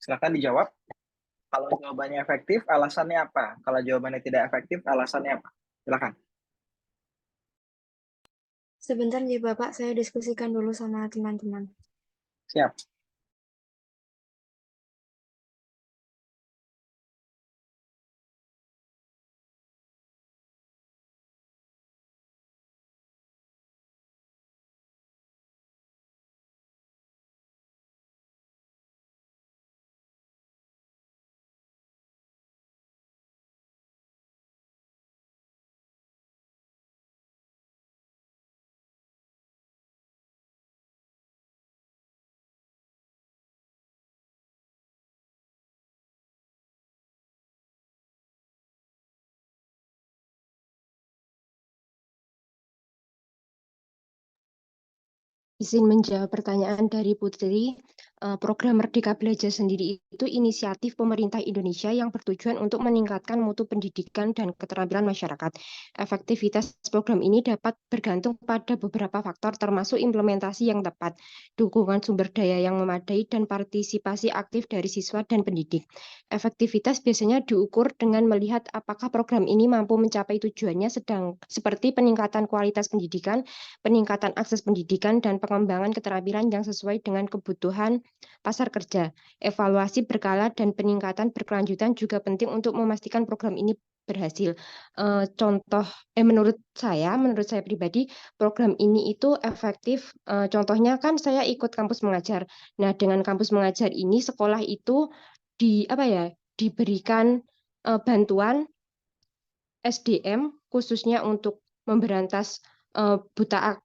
Silakan dijawab. Kalau jawabannya efektif, alasannya apa? Kalau jawabannya tidak efektif, alasannya apa? Silakan. Sebentar nih Bapak, saya diskusikan dulu sama teman-teman. Siap. Izin menjawab pertanyaan dari Putri. Program Merdeka Belajar sendiri itu inisiatif pemerintah Indonesia yang bertujuan untuk meningkatkan mutu pendidikan dan keterampilan masyarakat. Efektivitas program ini dapat bergantung pada beberapa faktor termasuk implementasi yang tepat, dukungan sumber daya yang memadai, dan partisipasi aktif dari siswa dan pendidik. Efektivitas biasanya diukur dengan melihat apakah program ini mampu mencapai tujuannya seperti peningkatan kualitas pendidikan, peningkatan akses pendidikan, dan pengembangan keterampilan yang sesuai dengan kebutuhan pasar kerja. Evaluasi berkala dan peningkatan berkelanjutan juga penting untuk memastikan program ini berhasil. Menurut saya pribadi, program ini itu efektif. Contohnya kan saya ikut kampus mengajar. Nah, dengan kampus mengajar ini sekolah itu diberikan bantuan SDM khususnya untuk memberantas buta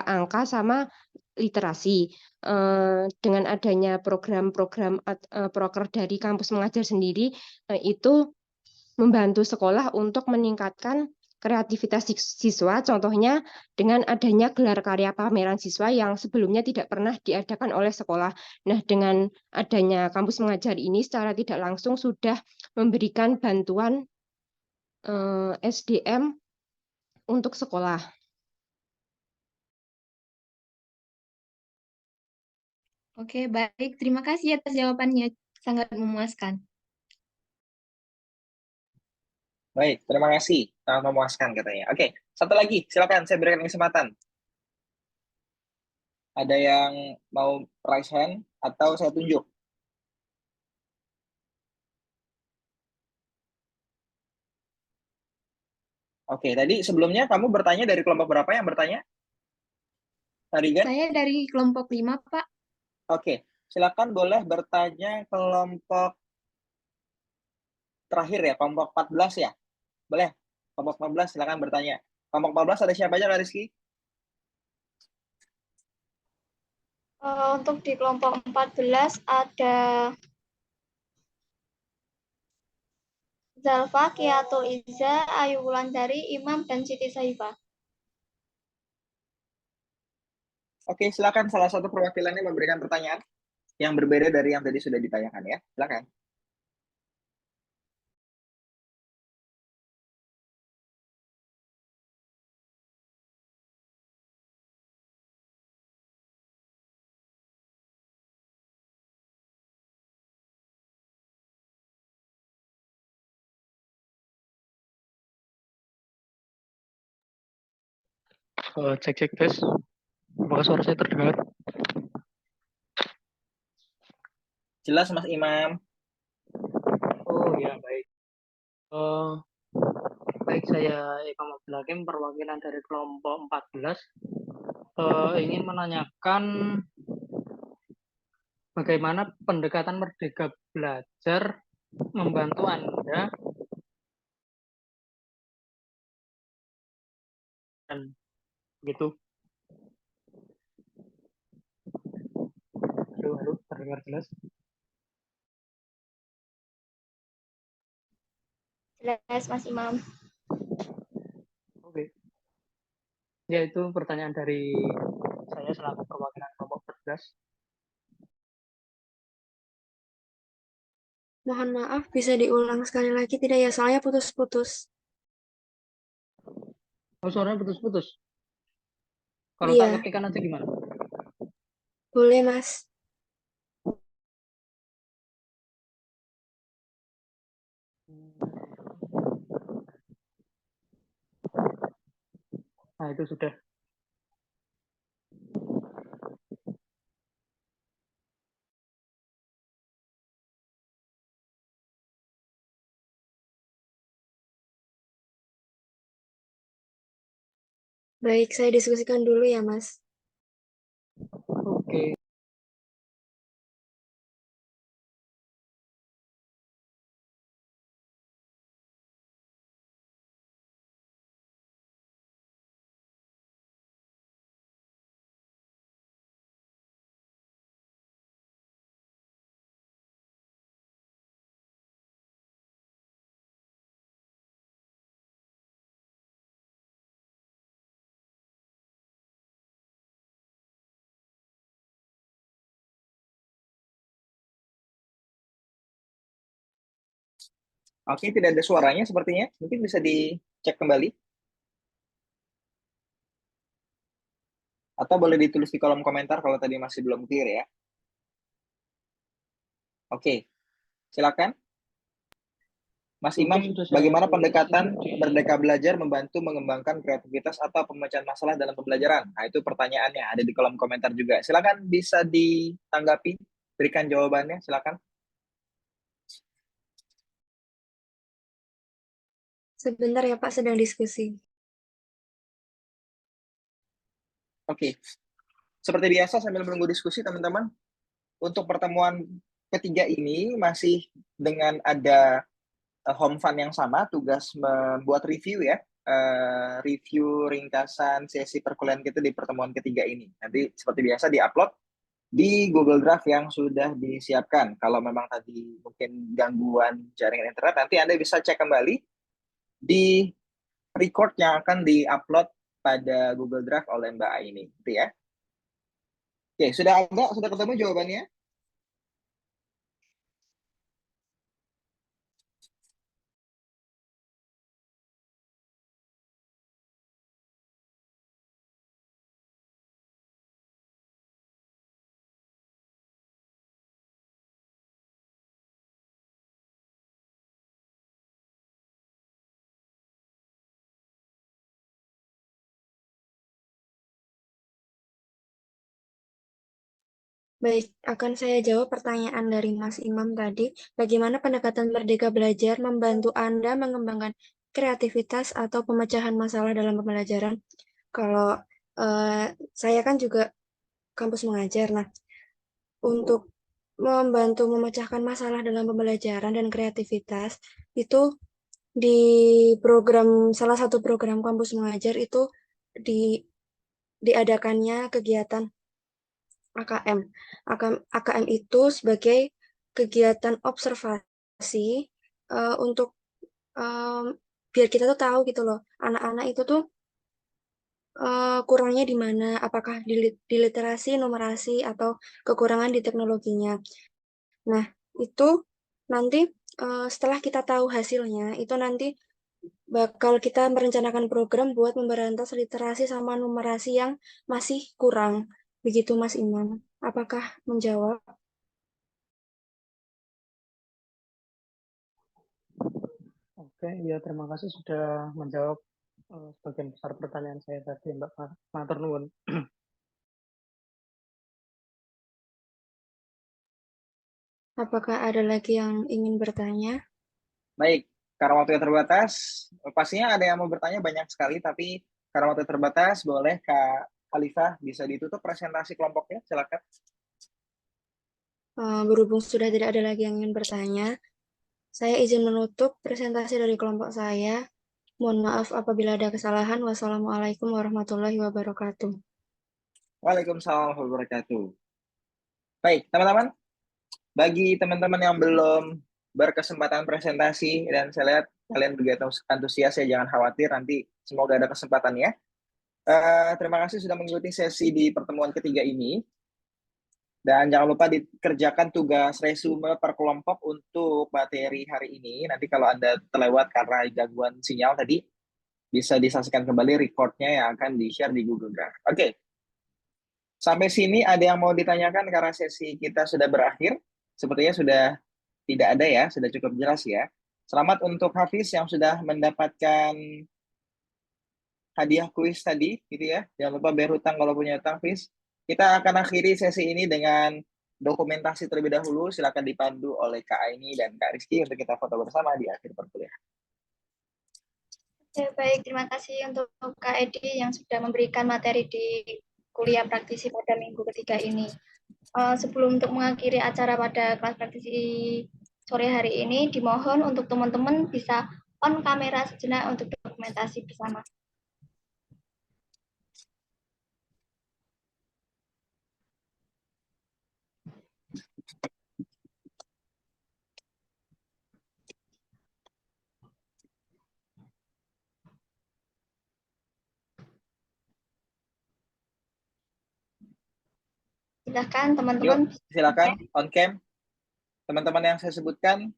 angka sama literasi. Dengan adanya program-program proker dari kampus mengajar sendiri itu membantu sekolah untuk meningkatkan kreativitas siswa, contohnya dengan adanya gelar karya pameran siswa yang sebelumnya tidak pernah diadakan oleh sekolah. Nah, dengan adanya kampus mengajar ini secara tidak langsung sudah memberikan bantuan SDM untuk sekolah. Oke, baik. Terima kasih atas jawabannya. Sangat memuaskan. Baik, terima kasih. Sangat memuaskan katanya. Oke, satu lagi. Silakan, saya berikan kesempatan. Ada yang mau raise hand atau saya tunjuk? Oke, Oke, tadi sebelumnya kamu bertanya dari kelompok berapa yang bertanya? Tarigan? Saya dari kelompok 5, Pak. Oke, silakan boleh bertanya kelompok terakhir ya, kelompok 14 ya. Boleh, kelompok 14 silakan bertanya. Kelompok 14 ada siapa aja, Kak Rizky? Untuk di kelompok 14 ada Zalfa, Kiatul Iza, Ayu Wulandari, Imam, dan Siti Saifah. Oke, silakan salah satu perwakilannya memberikan pertanyaan yang berbeda dari yang tadi sudah ditanyakan ya. Silakan. Cek tes. Apakah suara saya terdengar? Jelas Mas Imam. Oh ya, baik. Baik, saya Imam Abdul Hakim, perwakilan dari kelompok 14. Ingin menanyakan bagaimana pendekatan Merdeka Belajar membantu Anda dan gitu. Halo, terdengar jelas? Jelas, Mas Imam. Oke. Ya, itu pertanyaan dari saya selaku perwakilan kelompok 14. Mohon maaf, bisa diulang sekali lagi tidak ya? Soalnya putus-putus. Oh, suaranya putus-putus. Kalau tak Iya, ketikkan aja gimana? boleh Mas. Nah, itu sudah. Baik, saya diskusikan dulu ya Mas. Oke. Oke, tidak ada suaranya sepertinya. Mungkin bisa dicek kembali. Atau boleh ditulis di kolom komentar kalau tadi masih belum clear ya. Oke, silakan. Mas Imam, bagaimana pendekatan Merdeka Belajar membantu mengembangkan kreativitas atau pemecahan masalah dalam pembelajaran? Nah, itu pertanyaannya, ada di kolom komentar juga. Silakan bisa ditanggapi, berikan jawabannya, silakan. Sebentar ya Pak, sedang diskusi. Oke, seperti biasa sambil menunggu diskusi teman-teman, untuk pertemuan ketiga ini masih dengan ada home fun yang sama, tugas membuat review ya, review ringkasan sesi perkuliahan kita di pertemuan ketiga ini. Nanti seperti biasa di-upload di Google Drive yang sudah disiapkan. Kalau memang tadi mungkin gangguan jaringan internet, nanti Anda bisa cek kembali di record yang akan di-upload pada Google Drive oleh Mbak Aini. Gitu ya. Oke, sudah ketemu jawabannya? Baik, akan saya jawab pertanyaan dari Mas Imam tadi. Bagaimana pendekatan Merdeka Belajar membantu Anda mengembangkan kreativitas atau pemecahan masalah dalam pembelajaran. Kalau saya kan juga kampus mengajar. Nah, untuk membantu memecahkan masalah dalam pembelajaran dan kreativitas itu di salah satu program kampus mengajar itu diadakannya kegiatan AKM. AKM itu sebagai kegiatan observasi untuk biar kita tuh tahu gitu loh, anak-anak itu tuh kurangnya di mana, apakah di literasi, numerasi, atau kekurangan di teknologinya. Nah, itu nanti setelah kita tahu hasilnya, itu nanti bakal kita merencanakan program buat memberantas literasi sama numerasi yang masih kurang. Begitu Mas Iman. Apakah menjawab? Oke, ya terima kasih sudah menjawab sebagian besar pertanyaan saya tadi, Mbak Matur nuwun. Apakah ada lagi yang ingin bertanya? Baik, karena waktunya terbatas, pastinya ada yang mau bertanya banyak sekali, tapi karena waktu terbatas, boleh Kak Khalifah bisa ditutup presentasi kelompoknya, silakan. Berhubung sudah tidak ada lagi yang ingin bertanya, saya izin menutup presentasi dari kelompok saya. Mohon maaf apabila ada kesalahan. Wassalamualaikum warahmatullahi wabarakatuh. Waalaikumsalam warahmatullahi wabarakatuh. Baik, teman-teman, bagi teman-teman yang belum berkesempatan presentasi, dan saya lihat kalian begitu antusias, ya jangan khawatir, nanti semoga ada kesempatannya. Terima kasih sudah mengikuti sesi di pertemuan ketiga ini. Dan jangan lupa dikerjakan tugas resume per kelompok untuk materi hari ini. Nanti kalau Anda terlewat karena gangguan sinyal tadi, bisa disaksikan kembali recordnya yang akan di-share di Google Drive. Oke. Sampai sini ada yang mau ditanyakan karena sesi kita sudah berakhir? Sepertinya sudah tidak ada ya, sudah cukup jelas ya. Selamat untuk Hafiz yang sudah mendapatkan hadiah kuis tadi, gitu ya. Jangan lupa bayar hutang kalau punya hutang, Hafiz. Kita akan akhiri sesi ini dengan dokumentasi terlebih dahulu. Silakan dipandu oleh Kak Aini dan Kak Rizky untuk kita foto bersama di akhir perkuliahan. Oke, baik. Terima kasih untuk Kak Edi yang sudah memberikan materi di kuliah praktisi pada minggu ketiga ini. Sebelum untuk mengakhiri acara pada kelas praktisi sore hari ini, dimohon untuk teman-teman bisa on kamera sejenak untuk dokumentasi bersama. Silakan teman-teman. Silakan on cam. Teman-teman yang saya sebutkan,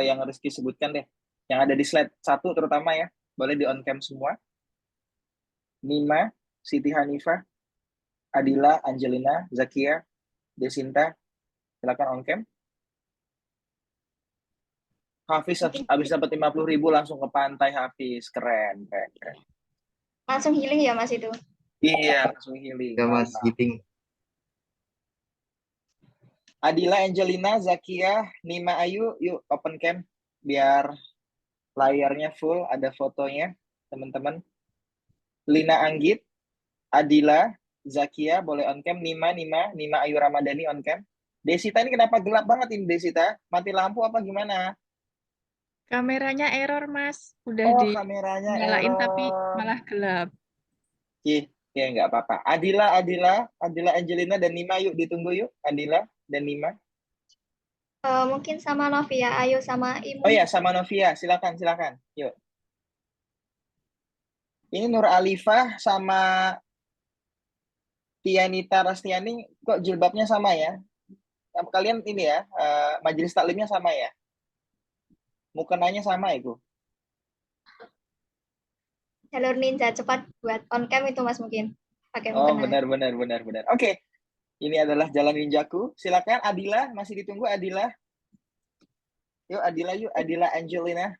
yang Rizky sebutkan deh, yang ada di slide 1 terutama ya, boleh di on cam semua. Nima, Siti Hanifah, Adila, Angelina, Zakia, Desinta, silakan on cam. Hafiz habis dapat 50.000 langsung ke pantai, Hafiz, keren. Langsung healing ya Mas itu? Iya, langsung healing. Ya Mas, healing. Adila, Angelina, Zakia, Nima, Ayu, yuk open cam biar layarnya full, ada fotonya teman-teman. Lina Anggit, Adila, Zakia boleh on cam, Nima Ayu Ramadhani on cam. Desita ini kenapa gelap banget ini Desita? Mati lampu apa gimana? Kameranya error Mas, udah kameranya nyalain error. tapi malah gelap. Ya nggak apa-apa. Adila, Angelina dan Nima yuk ditunggu yuk. Adila dan Nima. Mungkin sama Novia, Ayu sama Imu. Oh ya, sama Novia, silakan. Yuk. Ini Nur Alifah sama Tianita Rastiani kok jilbabnya sama ya? Kalian ini ya, majelis taklimnya sama ya? Mukenanya sama itu? Jalur ninja cepat buat on cam itu Mas mungkin. Pakai mukena. Benar. Oke. Ini adalah jalan ninjaku. Silakan Adila, masih ditunggu Adila. Yuk Adila Angelina.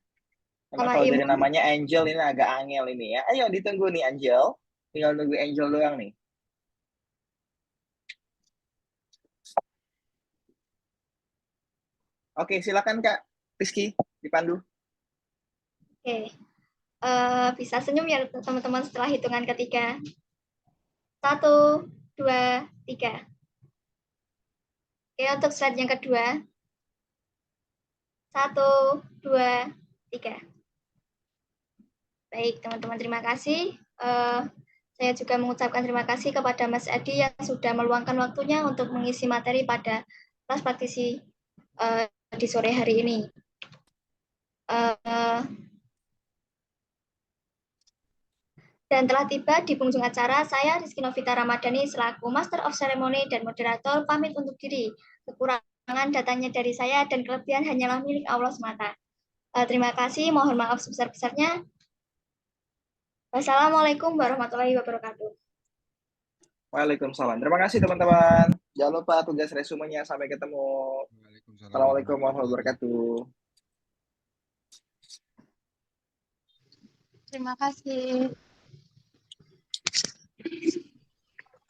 Emang kalau dari namanya Angel ini agak angel ini ya. Ayo ditunggu nih Angel. Tinggal nunggu Angel doang nih. Oke, silakan Kak Rizky dipandu. Oke, bisa senyum ya teman-teman setelah hitungan ketiga. 1, 2, 3. Oke, untuk slide yang kedua. 1, 2, 3. Baik, teman-teman, terima kasih. Saya juga mengucapkan terima kasih kepada Mas Edi yang sudah meluangkan waktunya untuk mengisi materi pada kelas praktisi di sore hari ini. Dan telah tiba di penghujung acara, saya Rizky Novita Ramadhani selaku Master of Ceremony dan Moderator pamit untuk diri. Kekurangan datangnya dari saya dan kelebihan hanyalah milik Allah semata. Terima kasih, mohon maaf sebesar-besarnya. Wassalamualaikum warahmatullahi wabarakatuh. Waalaikumsalam. Terima kasih teman-teman. Jangan lupa tugas resumenya. Sampai ketemu. Assalamualaikum warahmatullahi wabarakatuh. Terima kasih.